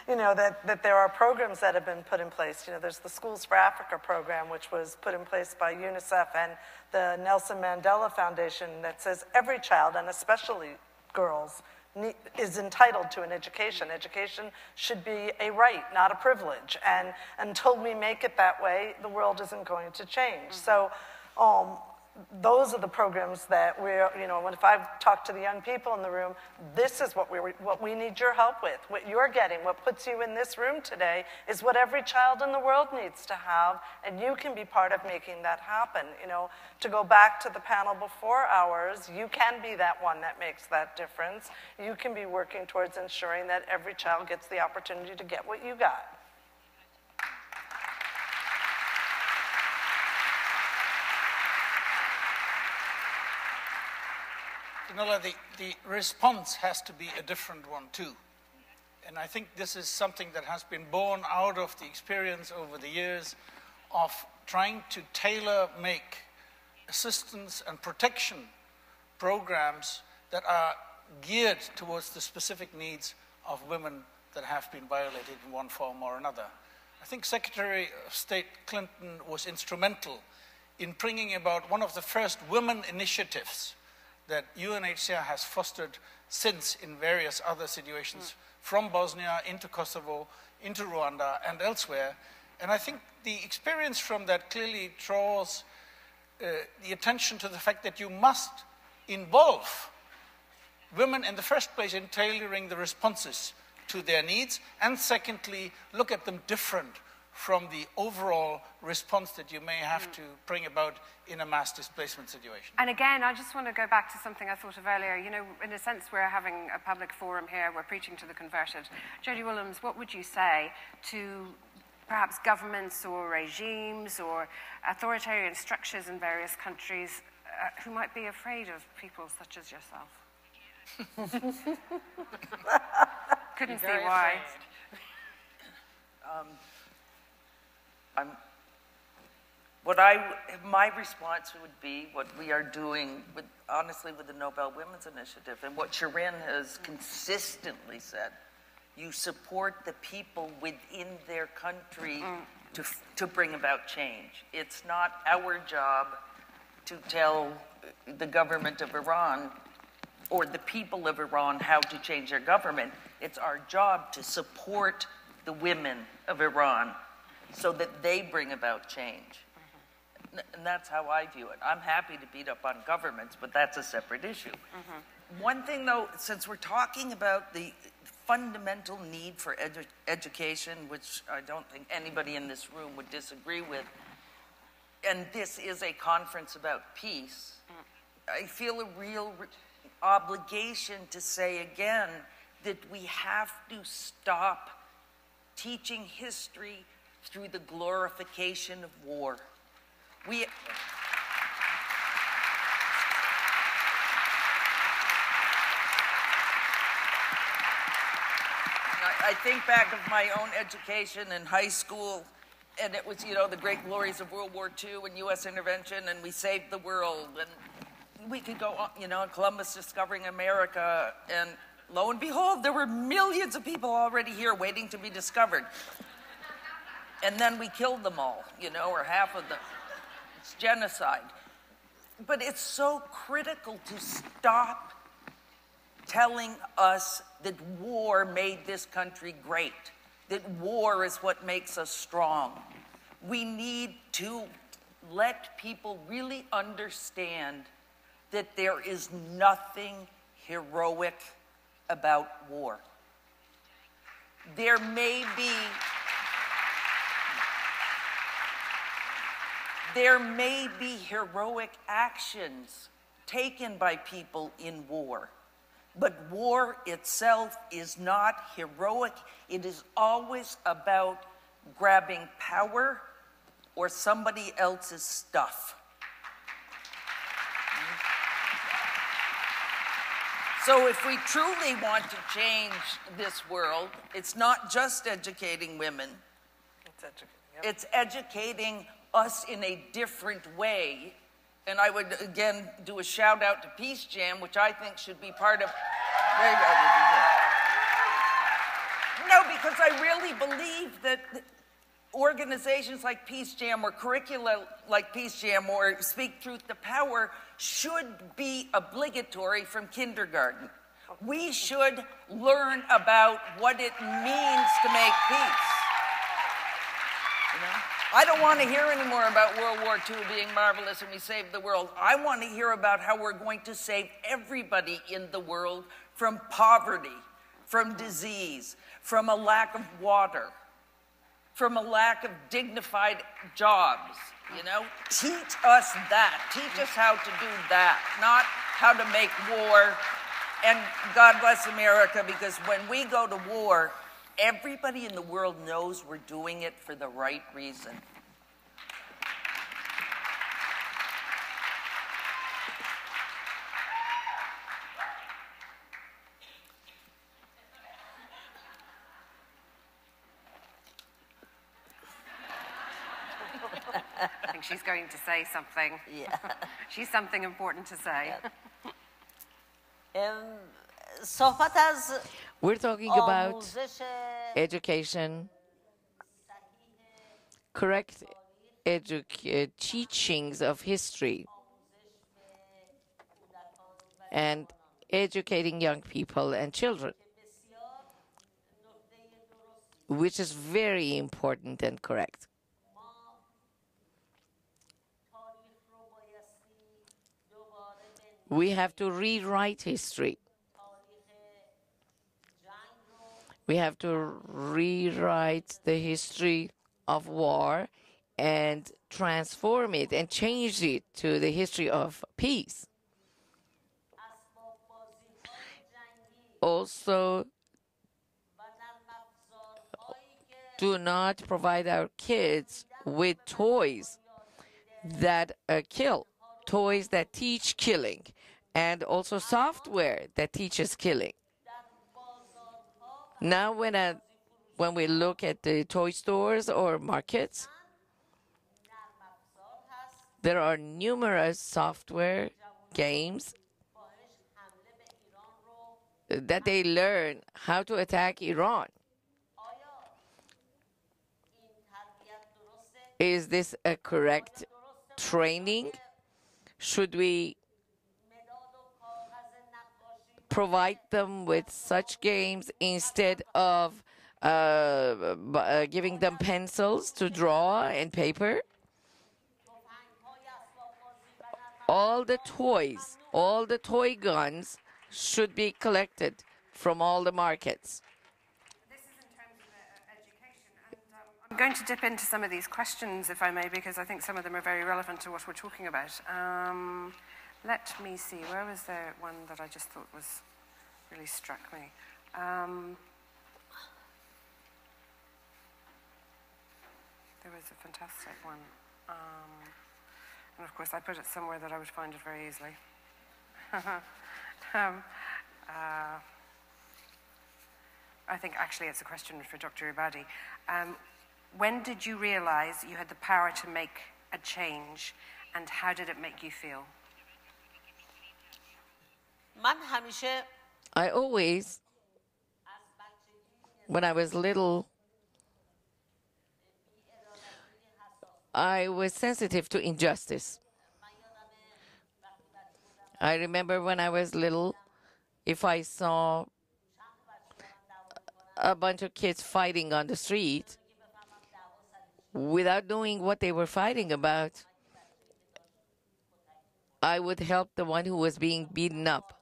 That there are programs that have been put in place. There's the Schools for Africa program, which was put in place by UNICEF and the Nelson Mandela Foundation, that says every child, and especially girls, is entitled to an education. Education should be a right, not a privilege. And until we make it that way, the world isn't going to change. So those are the programs that if I talk to the young people in the room, this is what we need your help with. What you're getting, what puts you in this room today, is what every child in the world needs to have, and you can be part of making that happen. To go back to the panel before ours, you can be that one that makes that difference. You can be working towards ensuring that every child gets the opportunity to get what you got. The response has to be a different one too. And I think this is something that has been born out of the experience over the years of trying to tailor-make assistance and protection programs that are geared towards the specific needs of women that have been violated in one form or another. I think Secretary of State Clinton was instrumental in bringing about one of the first women initiatives that UNHCR has fostered since in various other situations, from Bosnia into Kosovo, into Rwanda and elsewhere. And I think the experience from that clearly draws the attention to the fact that you must involve women in the first place in tailoring the responses to their needs, and secondly, look at them different from the overall response that you may have to bring about in a mass displacement situation. And again, I just want to go back to something I thought of earlier. In a sense, we're having a public forum here. We're preaching to the converted. Jodie Williams, what would you say to perhaps governments or regimes or authoritarian structures in various countries who might be afraid of people such as yourself? Couldn't see why. My response would be what we are doing, honestly, with the Nobel Women's Initiative, and what Shirin has consistently said. You support the people within their country to bring about change. It's not our job to tell the government of Iran or the people of Iran how to change their government. It's our job to support the women of Iran so that they bring about change. And that's how I view it. I'm happy to beat up on governments, but that's a separate issue. One thing, though, since we're talking about the fundamental need for education, which I don't think anybody in this room would disagree with, and this is a conference about peace, I feel a real obligation to say again that we have to stop teaching history through the glorification of war. I think back of my own education in high school, and it was, the great glories of World War II and U.S. intervention, and we saved the world, and we could go on, Columbus discovering America, and lo and behold, there were millions of people already here waiting to be discovered. And then we killed them all, or half of them. It's genocide. But it's so critical to stop telling us that war made this country great, that war is what makes us strong. We need to let people really understand that there is nothing heroic about war. There may be heroic actions taken by people in war, but war itself is not heroic. It is always about grabbing power or somebody else's stuff. So if we truly want to change this world, it's not just educating women. It's educating us in a different way. And I would, again, do a shout out to Peace Jam, which I think should be part of... No, because I really believe that organizations like Peace Jam or curricula like Peace Jam or Speak Truth to Power should be obligatory from kindergarten. We should learn about what it means to make peace. You know? I don't want to hear anymore about World War II being marvelous and we saved the world. I want to hear about how we're going to save everybody in the world from poverty, from disease, from a lack of water, from a lack of dignified jobs, you know? Teach us that. Teach us how to do that, not how to make war. And God bless America, because when we go to war, everybody in the world knows we're doing it for the right reason. I think she's going to say something. Yeah. She's something important to say. صحبت از We're talking about آموزش education, correct teachings of history, and educating young people and children, which is very important and correct. We have to rewrite history. We have to rewrite the history of war and transform it and change it to the history of peace. Also, do not provide our kids with toys that kill, toys that teach killing, and also software that teaches killing. Now, when we look at the toy stores or markets, there are numerous software games that they learn how to attack Iran. Is this a correct training? Should we provide them with such games instead of giving them pencils to draw and paper? All the toys, all the toy guns should be collected from all the markets. This is in terms of education. And, I'm going to dip into some of these questions, if I may, because I think some of them are very relevant to what we're talking about. Let me see, where was there one that I just thought was really struck me? There was a fantastic one. And of course, I put it somewhere that I would find it very easily. I think actually it's a question for Dr. Ubadi. When did you realize you had the power to make a change, and how did it make you feel? I always, when I was little, I was sensitive to injustice. I remember when I was little, if I saw a bunch of kids fighting on the street without knowing what they were fighting about, I would help the one who was being beaten up.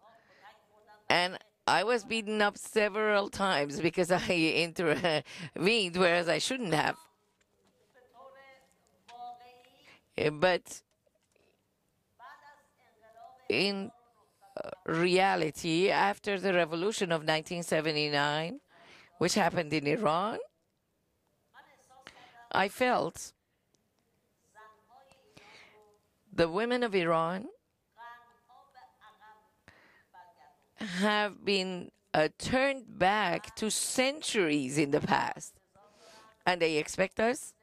And I was beaten up several times because I intervened, whereas I shouldn't have. But in reality, after the revolution of 1979, which happened in Iran, I felt the women of Iran have been turned back to centuries in the past. And they expect us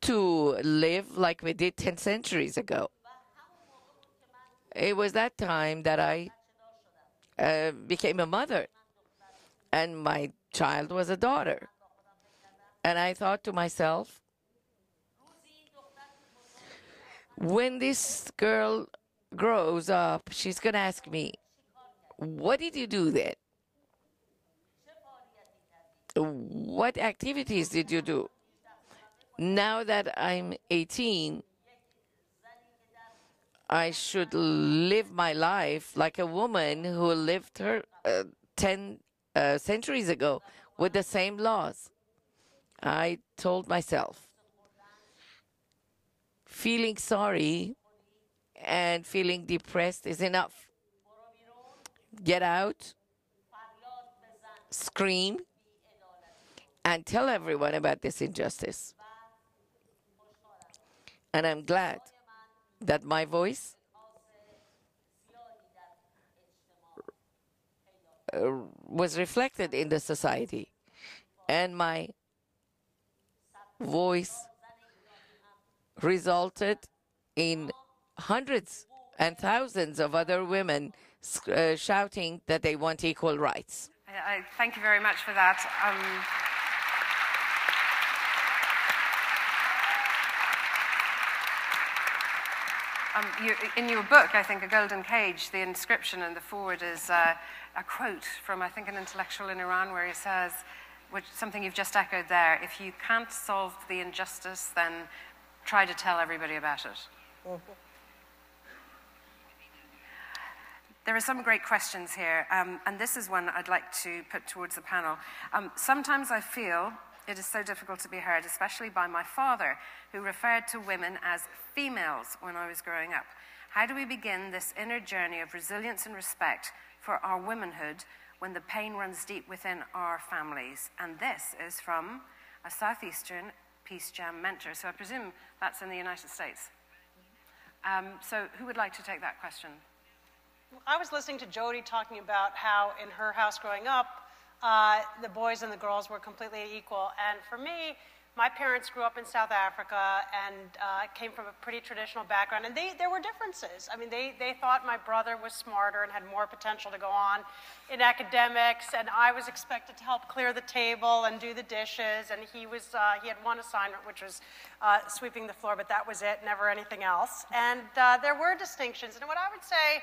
to live like we did 10 centuries ago. It was that time that I became a mother, and my child was a daughter. And I thought to myself, when this girl grows up, she's going to ask me, what did you do then? What activities did you do? Now that I'm 18, I should live my life like a woman who lived her 10 centuries ago with the same laws. I told myself, feeling sorry and feeling depressed is enough. Get out, scream, and tell everyone about this injustice. And I'm glad that my voice was reflected in the society, and my voice resulted in hundreds and thousands of other women shouting that they want equal rights. I thank you very much for that. In your book, I think, A Golden Cage, the inscription and the foreword is a quote from, I think, an intellectual in Iran where he says, which something you've just echoed there, if you can't solve the injustice, then try to tell everybody about it. Mm-hmm. There are some great questions here, and this is one I'd like to put towards the panel. Sometimes I feel it is so difficult to be heard, especially by my father, who referred to women as females when I was growing up. How do we begin this inner journey of resilience and respect for our womanhood when the pain runs deep within our families? And this is from a Southeastern Peace Jam mentor. So I presume that's in the United States. So who would like to take that question? I was listening to Jody talking about how in her house growing up, the boys and the girls were completely equal. And for me, my parents grew up in South Africa and came from a pretty traditional background. And there were differences. I mean, they thought my brother was smarter and had more potential to go on in academics. And I was expected to help clear the table and do the dishes. And he had one assignment, which was sweeping the floor, but that was it, never anything else. And there were distinctions. And what I would say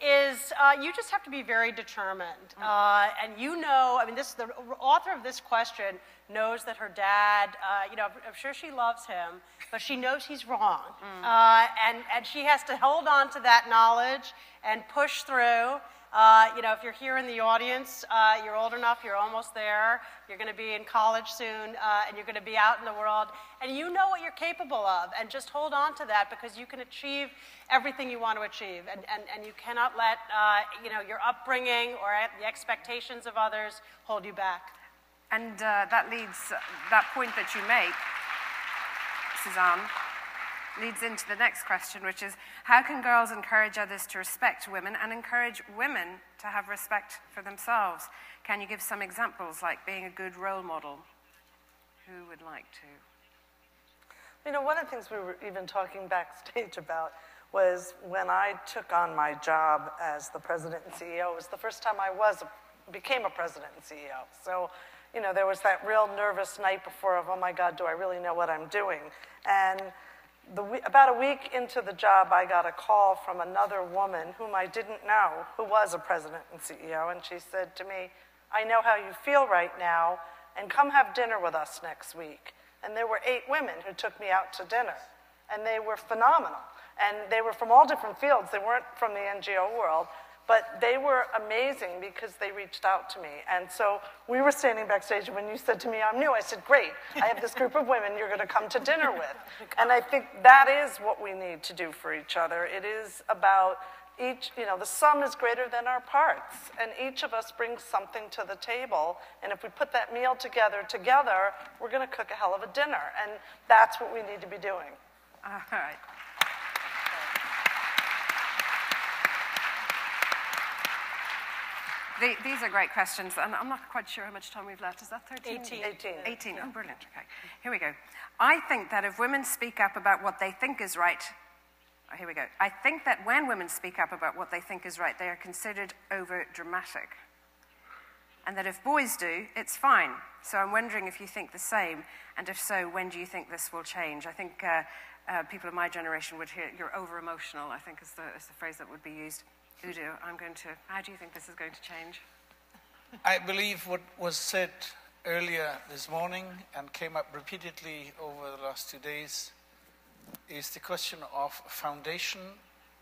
is you just have to be very determined. And you know, I mean, the author of this question knows that her dad, I'm sure she loves him, but she knows he's wrong. And she has to hold on to that knowledge and push through. If you're here in the audience, you're old enough, you're almost there, you're going to be in college soon, and you're going to be out in the world, and you know what you're capable of, and just hold on to that because you can achieve everything you want to achieve, and you cannot let your upbringing or the expectations of others hold you back. And that point that you make, Suzanne, leads into the next question, which is, how can girls encourage others to respect women and encourage women to have respect for themselves? Can you give some examples, like being a good role model? Who would like to? One of the things we were even talking backstage about was when I took on my job as the president and CEO, it was the first time I became a president and CEO. So, there was that real nervous night before of, oh my God, do I really know what I'm doing? And about a week into the job, I got a call from another woman whom I didn't know, who was a president and CEO, and she said to me, I know how you feel right now, and come have dinner with us next week. And there were 8 women who took me out to dinner, and they were phenomenal. And they were from all different fields. They weren't from the NGO world, but they were amazing because they reached out to me. And so we were standing backstage, and when you said to me, I'm new, I said, great, I have this group of women you're going to come to dinner with. And I think that is what we need to do for each other. It is about the sum is greater than our parts, and each of us brings something to the table. And if we put that meal together, we're going to cook a hell of a dinner. And that's what we need to be doing. All right. These are great questions, and I'm not quite sure how much time we've left. Is that 13? 18. Oh, brilliant. Okay, here we go. I think that if women speak up about what they think is right, here we go. I think that when women speak up about what they think is right, they are considered over-dramatic. And that if boys do, it's fine. So I'm wondering if you think the same, and if so, when do you think this will change? I think people of my generation would hear, you're over-emotional, I think is the phrase that would be used. Udo, how do you think this is going to change? I believe what was said earlier this morning and came up repeatedly over the last 2 days is the question of foundation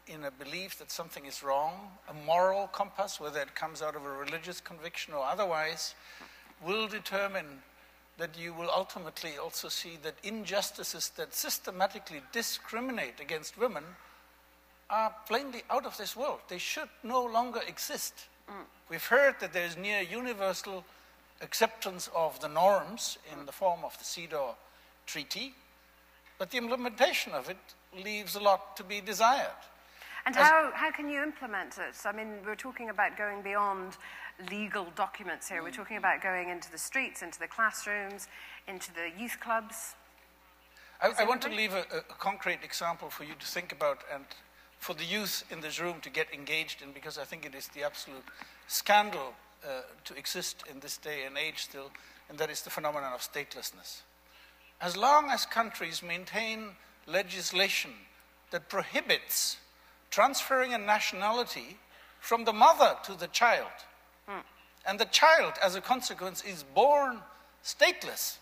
in a belief that something is wrong, a moral compass, whether it comes out of a religious conviction or otherwise, will determine that you will ultimately also see that injustices that systematically discriminate against women are plainly out of this world. They should no longer exist. We've heard that there is near universal acceptance of the norms in the form of the CEDAW Treaty, but the implementation of it leaves a lot to be desired. And how can you implement it? I mean, we're talking about going beyond legal documents here. We're talking about going into the streets, into the classrooms, into the youth clubs. I want to leave a concrete example for you to think about and for the youth in this room to get engaged in, because I think it is the absolute scandal to exist in this day and age still, and that is the phenomenon of statelessness. As long as countries maintain legislation that prohibits transferring a nationality from the mother to the child, and the child, as a consequence, is born stateless,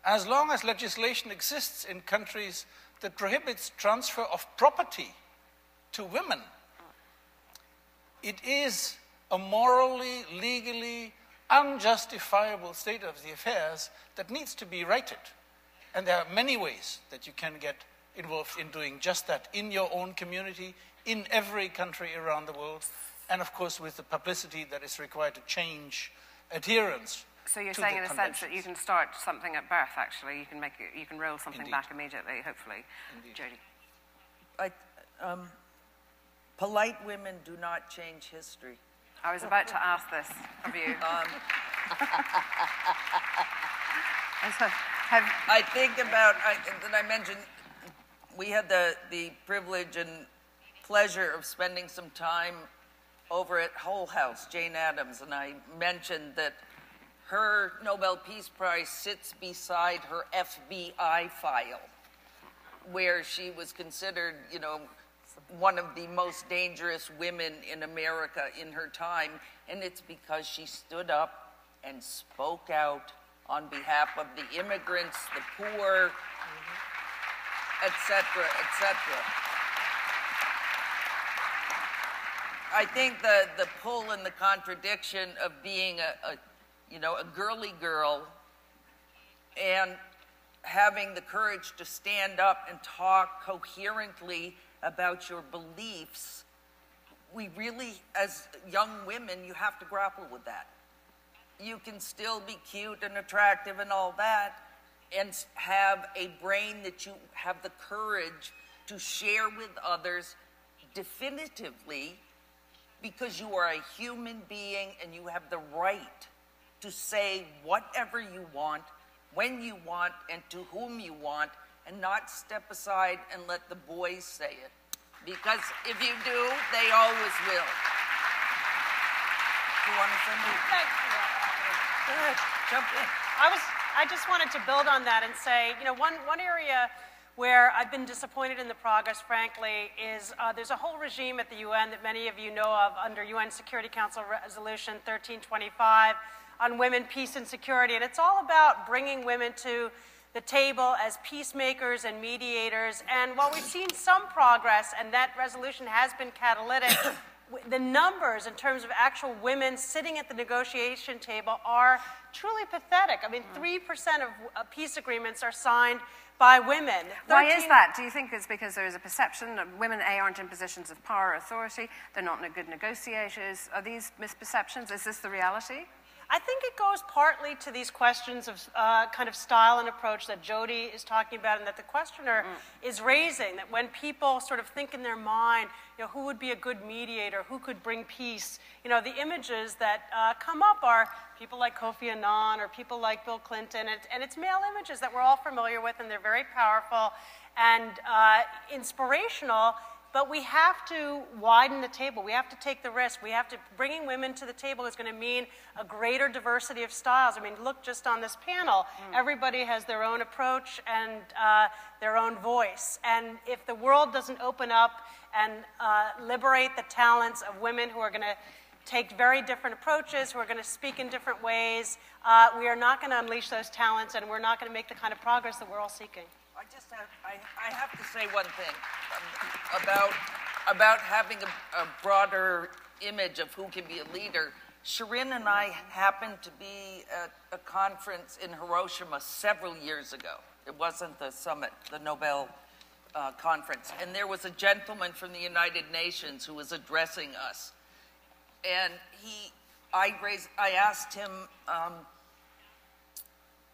as long as legislation exists in countries that prohibits transfer of property to women, it is a morally, legally unjustifiable state of the affairs that needs to be righted. And there are many ways that you can get involved in doing just that in your own community, in every country around the world, and of course with the publicity that is required to change adherence. So you're saying in a sense that you can start something at birth, actually. You can roll something back immediately, hopefully. Jody. Polite women do not change history. I was about to ask this of you. I think about, that I mentioned, we had the privilege and pleasure of spending some time over at Hull House, Jane Addams, and I mentioned that her Nobel Peace Prize sits beside her FBI file, where she was considered, you know, one of the most dangerous women in America in her time, and it's because she stood up and spoke out on behalf of the immigrants, the poor, etc., etc. I think the pull and the contradiction of being a girly girl and having the courage to stand up and talk coherently about your beliefs, we really, as young women, you have to grapple with that. You can still be cute and attractive and all that, and have a brain that you have the courage to share with others definitively, because you are a human being and you have the right to say whatever you want, when you want, and to whom you want, and not step aside and let the boys say it. Because if you do, they always will. Do you want to say anything? Thank you. Go ahead, jump in. I just wanted to build on that and say, you know, one area where I've been disappointed in the progress, frankly, is there's a whole regime at the UN that many of you know of under UN Security Council Resolution 1325 on women, peace, and security. And it's all about bringing women to the table as peacemakers and mediators. And while we've seen some progress, and that resolution has been catalytic, the numbers in terms of actual women sitting at the negotiation table are truly pathetic. I mean, 3% of peace agreements are signed by women. Why is that? Do you think it's because there is a perception that women, A, aren't in positions of power or authority, they're not good negotiators? Are these misperceptions? Is this the reality? I think it goes partly to these questions of kind of style and approach that Jody is talking about and that the questioner is raising, that when people sort of think in their mind, who would be a good mediator, who could bring peace, the images that come up are people like Kofi Annan or people like Bill Clinton, and it's male images that we're all familiar with, and they're very powerful and inspirational. But we have to widen the table. We have to take the risk. Bringing women to the table is going to mean a greater diversity of styles. I mean, look just on this panel. Everybody has their own approach and their own voice. And if the world doesn't open up and liberate the talents of women who are going to take very different approaches, who are going to speak in different ways, we are not going to unleash those talents, and we're not going to make the kind of progress that we're all seeking. I have to say one thing about having a broader image of who can be a leader. Shirin and I happened to be at a conference in Hiroshima several years ago. It wasn't the summit, the Nobel conference. And there was a gentleman from the United Nations who was addressing us. And I asked him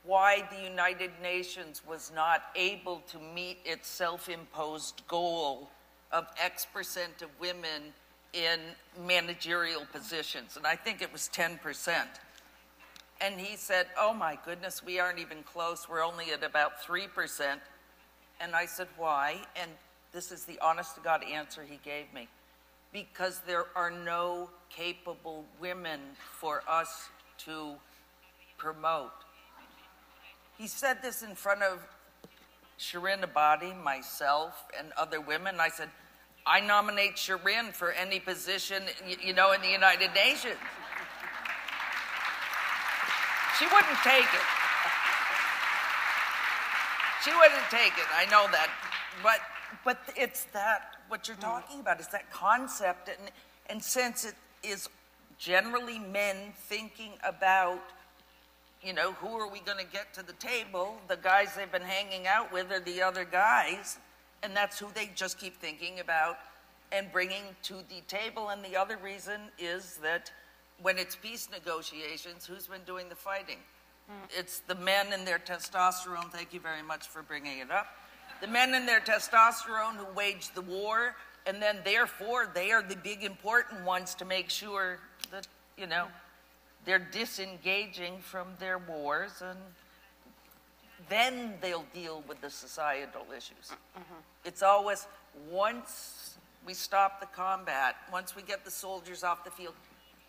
why the United Nations was not able to meet its self-imposed goal of X% of women in managerial positions. And I think it was 10%. And he said, oh my goodness, we aren't even close. We're only at about 3%. And I said, why? And this is the honest to God answer he gave me. Because there are no capable women for us to promote. He said this in front of Shirin Ebadi, myself, and other women. I said, I nominate Shirin for any position, in the United Nations. She wouldn't take it. She wouldn't take it, I know that. But it's that, what you're talking about, is that concept. And since it is generally men thinking about, who are we going to get to the table? The guys they've been hanging out with are the other guys, and that's who they just keep thinking about and bringing to the table. And the other reason is that when it's peace negotiations, who's been doing the fighting? It's the men and their testosterone. Thank you very much for bringing it up. The men and their testosterone who wage the war, and then therefore they are the big important ones to make sure that, they're disengaging from their wars, and then they'll deal with the societal issues. It's always, once we stop the combat, once we get the soldiers off the field,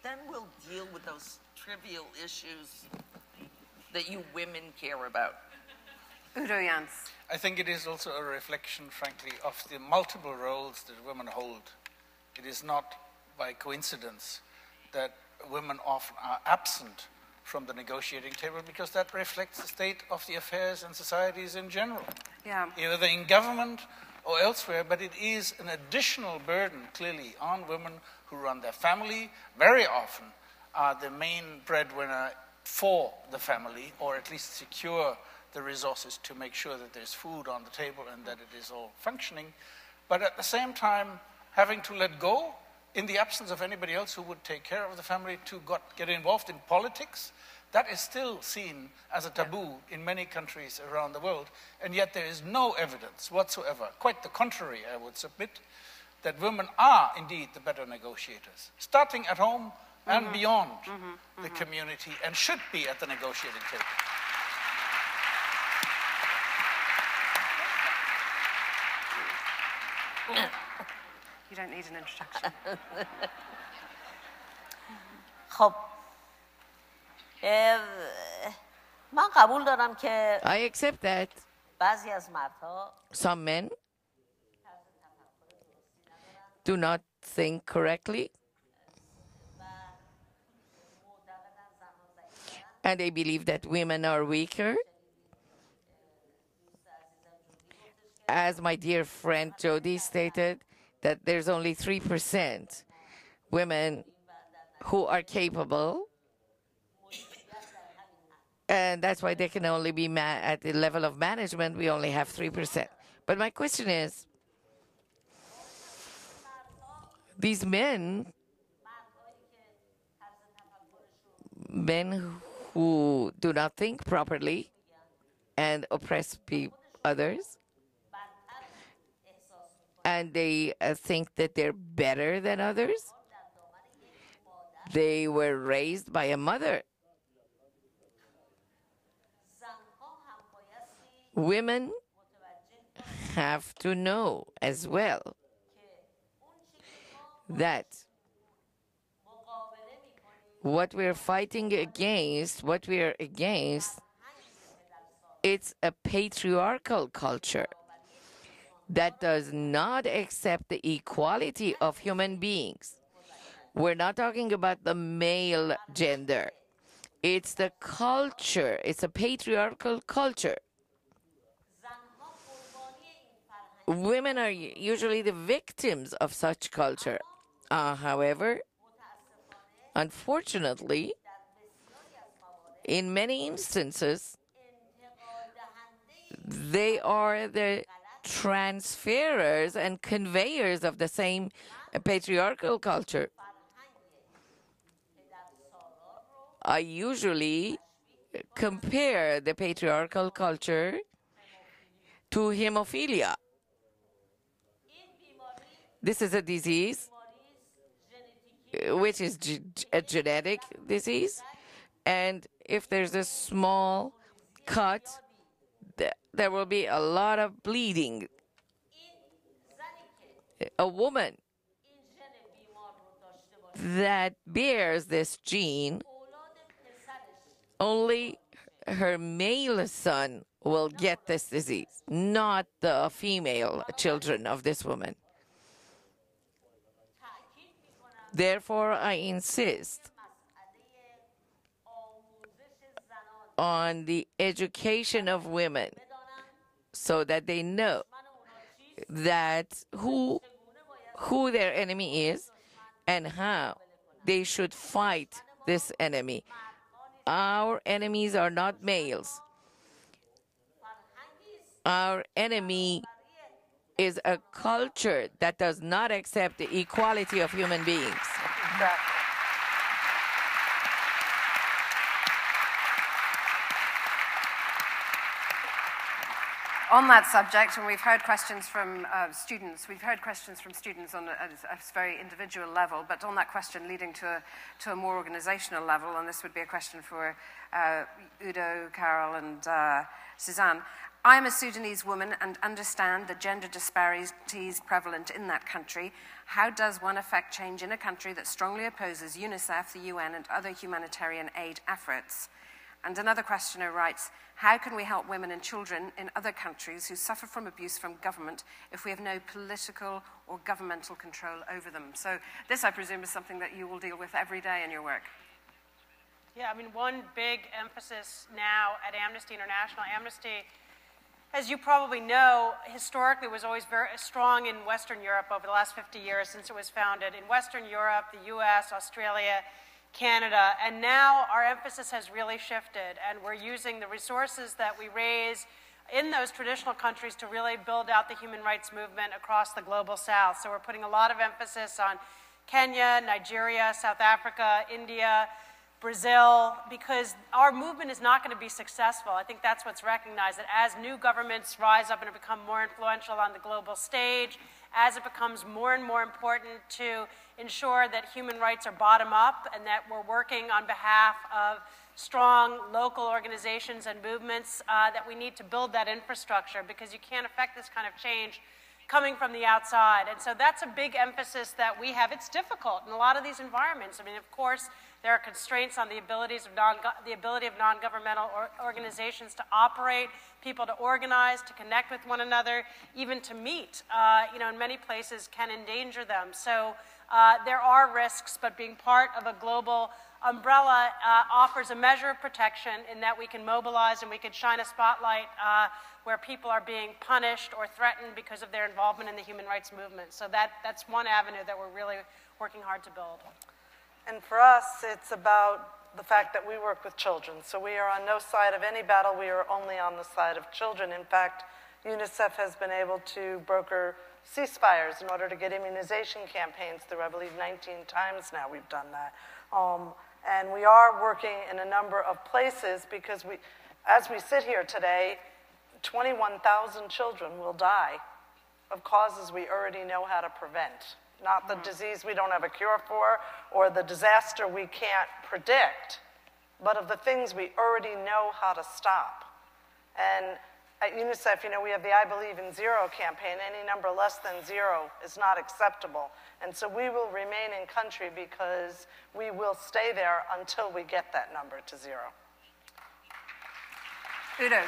then we'll deal with those trivial issues that you women care about. Udo Jans. I think it is also a reflection, frankly, of the multiple roles that women hold. It is not by coincidence that women often are absent from the negotiating table, because that reflects the state of the affairs in societies in general. Yeah. Either in government or elsewhere, but it is an additional burden, clearly, on women who run their family, very often are the main breadwinner for the family, or at least secure the resources to make sure that there's food on the table and that it is all functioning. But at the same time, having to let go, in the absence of anybody else who would take care of the family, to get involved in politics, that is still seen as a taboo in many countries around the world. And yet there is no evidence whatsoever, quite the contrary, I would submit, that women are indeed the better negotiators, starting at home and beyond the community, and should be at the negotiating table. You don't need an introduction. خب من قبول دارم که I accept that بعضی از مردها some men do not think correctly, and they believe that women are weaker. As my dear friend Jody stated, that there's only 3% women who are capable, and that's why they can only be at the level of management. We only have 3%. But my question is, these men men who do not think properly and oppress others, and they think that they're better than others. They were raised by a mother. Women have to know as well that what we're fighting against, it's a patriarchal culture that does not accept the equality of human beings. We're not talking about the male gender. It's the culture. It's a patriarchal culture. Women are usually the victims of such culture. However, unfortunately, in many instances, they are the transferers and conveyors of the same patriarchal culture. I usually compare the patriarchal culture to hemophilia. This is a disease which is a genetic disease, and if there's a small cut, there will be a lot of bleeding. A woman that bears this gene, only her male son will get this disease, not the female children of this woman. Therefore, I insist on the education of women so that they know that who their enemy is and how they should fight this enemy. Our enemies are not males. Our enemy is a culture that does not accept the equality of human beings. Exactly. On that subject, and we've heard questions from students, on a very individual level, but on that question leading to a more organizational level, and this would be a question for Udo, Carol, and Suzanne. I am a Sudanese woman and understand the gender disparities prevalent in that country. How does one affect change in a country that strongly opposes UNICEF, the UN, and other humanitarian aid efforts? And another questioner writes, how can we help women and children in other countries who suffer from abuse from government if we have no political or governmental control over them? So this, I presume, is something that you will deal with every day in your work. Yeah, I mean, one big emphasis now at Amnesty International, Amnesty, as you probably know, historically was always very strong in Western Europe over the last 50 years since it was founded. In Western Europe, the US, Australia, Canada, and now our emphasis has really shifted, and we're using the resources that we raise in those traditional countries to really build out the human rights movement across the global south. So we're putting a lot of emphasis on Kenya, Nigeria, South Africa, India, Brazil, because our movement is not going to be successful. I think that's what's recognized, that as new governments rise up and become more influential on the global stage, as it becomes more and more important to ensure that human rights are bottom up and that we're working on behalf of strong local organizations and movements, that we need to build that infrastructure, because you can't affect this kind of change coming from the outside. And so that's a big emphasis that we have. It's difficult in a lot of these environments. I mean, of course, there are constraints on the ability of non-governmental organizations to operate, people to organize, to connect with one another, even to meet, in many places can endanger them. So there are risks, but being part of a global umbrella offers a measure of protection in that we can mobilize and we can shine a spotlight where people are being punished or threatened because of their involvement in the human rights movement. So that's one avenue that we're really working hard to build. And for us, it's about the fact that we work with children. So we are on no side of any battle. We are only on the side of children. In fact, UNICEF has been able to broker ceasefires in order to get immunization campaigns through, I believe, 19 times now we've done that. And we are working in a number of places because as we sit here today, 21,000 children will die of causes we already know how to prevent. Not the disease we don't have a cure for or the disaster we can't predict, but of the things we already know how to stop. And at UNICEF, we have the I Believe in Zero campaign. Any number less than 0 is not acceptable. And so we will remain in country because we will stay there until we get that number to 0. Udo.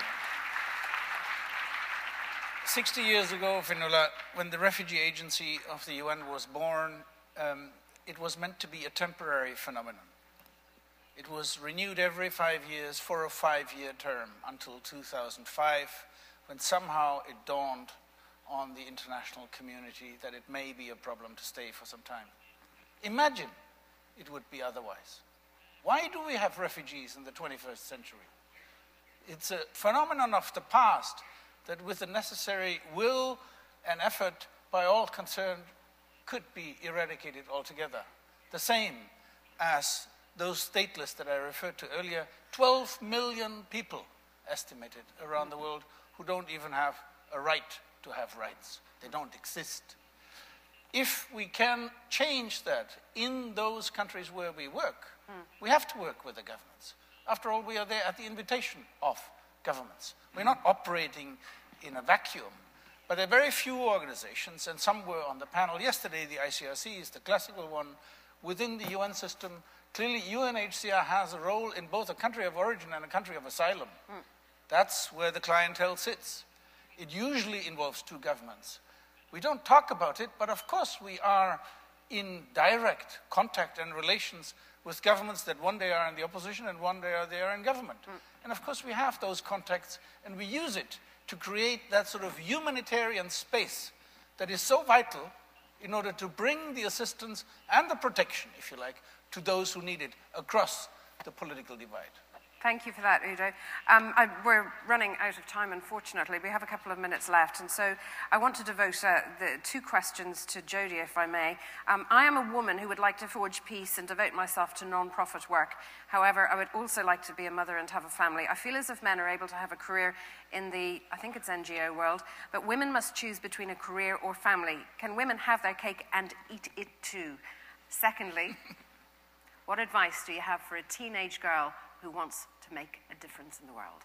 60 years ago, Fionnuala, when the Refugee Agency of the UN was born, it was meant to be a temporary phenomenon. It was renewed every 5 years for a 5-year term until 2005, when somehow it dawned on the international community that it may be a problem to stay for some time. Imagine it would be otherwise. Why do we have refugees in the 21st century? It's a phenomenon of the past that with the necessary will and effort by all concerned could be eradicated altogether. The same as those stateless that I referred to earlier, 12 million people estimated around the world who don't even have a right to have rights. They don't exist. If we can change that in those countries where we work, we have to work with the governments. After all, we are there at the invitation of governments. We're not operating in a vacuum, but there are very few organizations, and some were on the panel yesterday. The ICRC is the classical one within the UN system. Clearly, UNHCR has a role in both a country of origin and a country of asylum. That's where the clientele sits. It usually involves two governments. We don't talk about it, but of course we are in direct contact and relations with governments that one day are in the opposition and one day they are in government. And of course we have those contacts and we use it to create that sort of humanitarian space that is so vital in order to bring the assistance and the protection, if you like, to those who need it across the political divide. Thank you for that, Udo. We're running out of time, unfortunately. We have a couple of minutes left, and so I want to devote the 2 questions to Jodie, if I may. I am a woman who would like to forge peace and devote myself to non-profit work. However, I would also like to be a mother and have a family. I feel as if men are able to have a career in the, I think it's NGO world, but women must choose between a career or family. Can women have their cake and eat it too? Secondly, what advice do you have for a teenage girl who wants to make a difference in the world?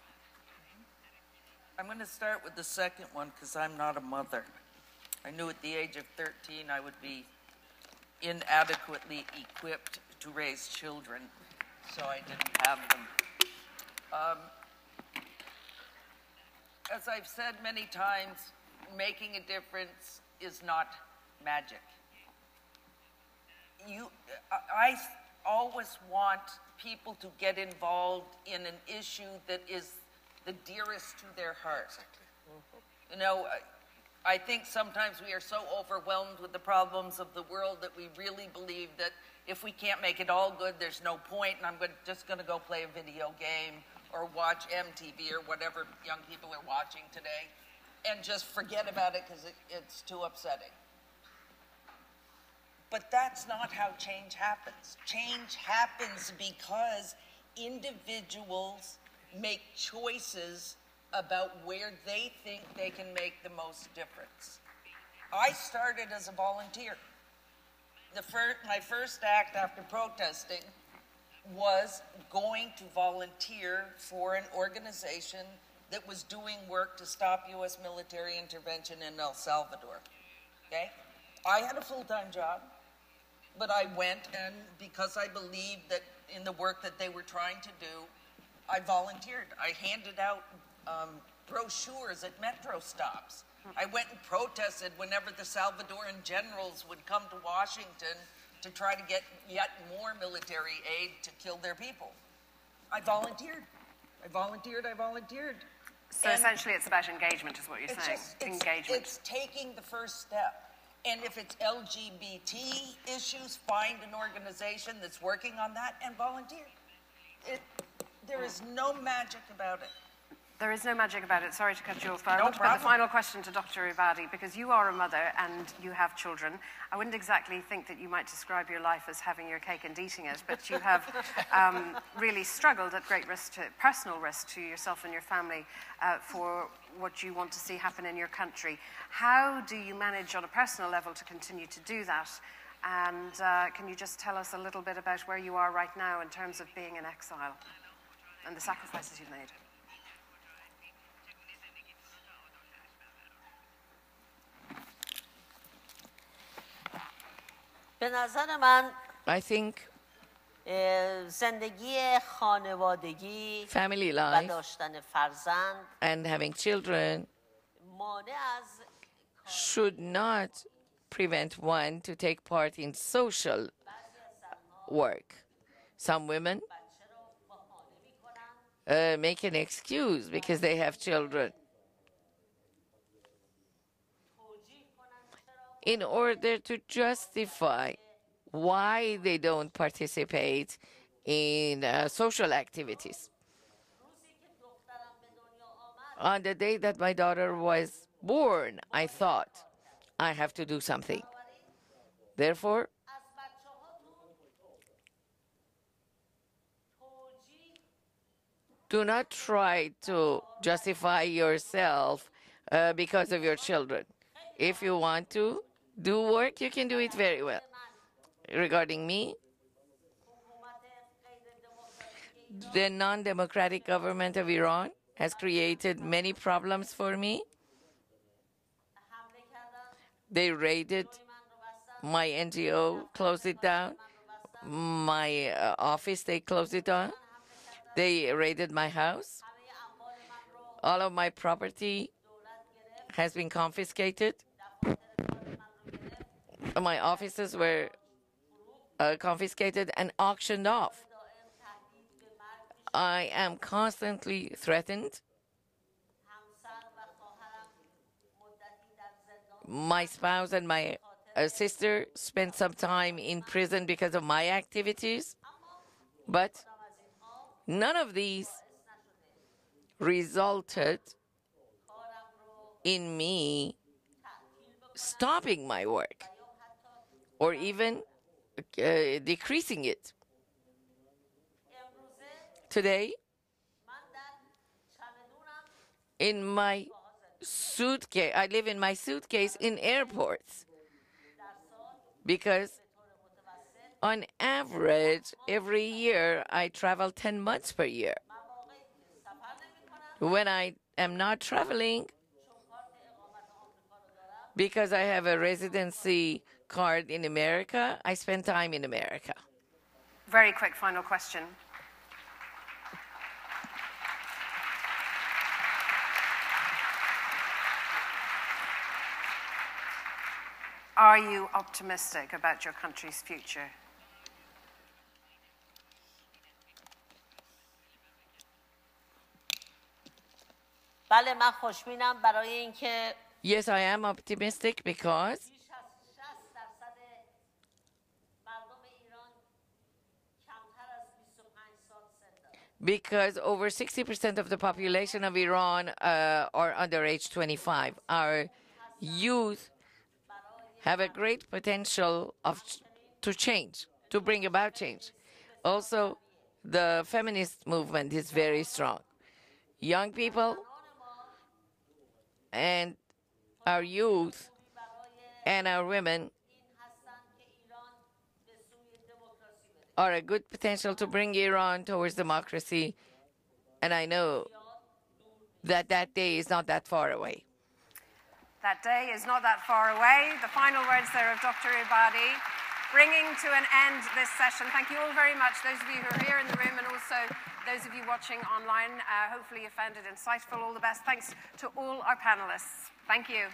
I'm going to start with the second one because I'm not a mother. I knew at the age of 13 I would be inadequately equipped to raise children, so I didn't have them. As I've said many times, making a difference is not magic. I always want people to get involved in an issue that is the dearest to their heart. Exactly. You know, I think sometimes we are so overwhelmed with the problems of the world that we really believe that if we can't make it all good, there's no point, and I'm just going to go play a video game or watch MTV or whatever young people are watching today and just forget about it because it's too upsetting. But that's not how change happens. Change happens because individuals make choices about where they think they can make the most difference. I started as a volunteer. My first act after protesting was going to volunteer for an organization that was doing work to stop U.S. military intervention in El Salvador. Okay? I had a full-time job. But I went, and because I believed that in the work that they were trying to do, I volunteered. I handed out brochures at metro stops. I went and protested whenever the Salvadoran generals would come to Washington to try to get yet more military aid to kill their people. I volunteered. I volunteered. So essentially it's about engagement is what you're saying. Engagement. It's taking the first step. And if it's LGBT issues, find an organization that's working on that and volunteer. There is no magic about it. There is no magic about it. Sorry to cut you off, but I No want to put the problem. final question to Dr. Ibadi, because you are a mother and you have children. I wouldn't exactly think that you might describe your life as having your cake and eating it, but you have really struggled at great risk, personal risk to yourself and your family for what you want to see happen in your country. How do you manage on a personal level to continue to do that? And can you just tell us a little bit about where you are right now in terms of being in exile and the sacrifices you've made? به نظر من I think زندگی خانوادگی family و life داشتن فرزند and having children مانع از should not prevent one to take part in social work. Some women make an excuse because they have children in order to justify why they don't participate in social activities. On the day that my daughter was born, I thought, I have to do something. Therefore, do not try to justify yourself because of your children. If you want to do work, you can do it very well. Regarding me, the non-democratic government of Iran has created many problems for me. They raided my NGO, closed it down. My office, they closed it down. They raided my house. All of my property has been confiscated. My offices were confiscated and auctioned off. I am constantly threatened. My spouse and my sister spent some time in prison because of my activities, but none of these resulted in me stopping my work or even decreasing it. Today, in my suitcase, I live in my suitcase in airports because on average, every year, I travel 10 months per year. When I am not traveling, because I have a residency card in America, I spend time in America. Very quick final question. Are you optimistic about your country's future? بله من خوشبینم برای اینکه Yes, I am optimistic because over 60% of the population of Iran are under age 25. Our youth have a great potential to change, to bring about change. Also, the feminist movement is very strong. Young people and our youth and our women are a good potential to bring Iran towards democracy, and I know that that day is not that far away. That day is not that far away. The final words there of Dr. Ibadi, bringing to an end this session. Thank you all very much, those of you who are here in the room and also those of you watching online. Hopefully you found it insightful. All the best. Thanks to all our panelists. Thank you.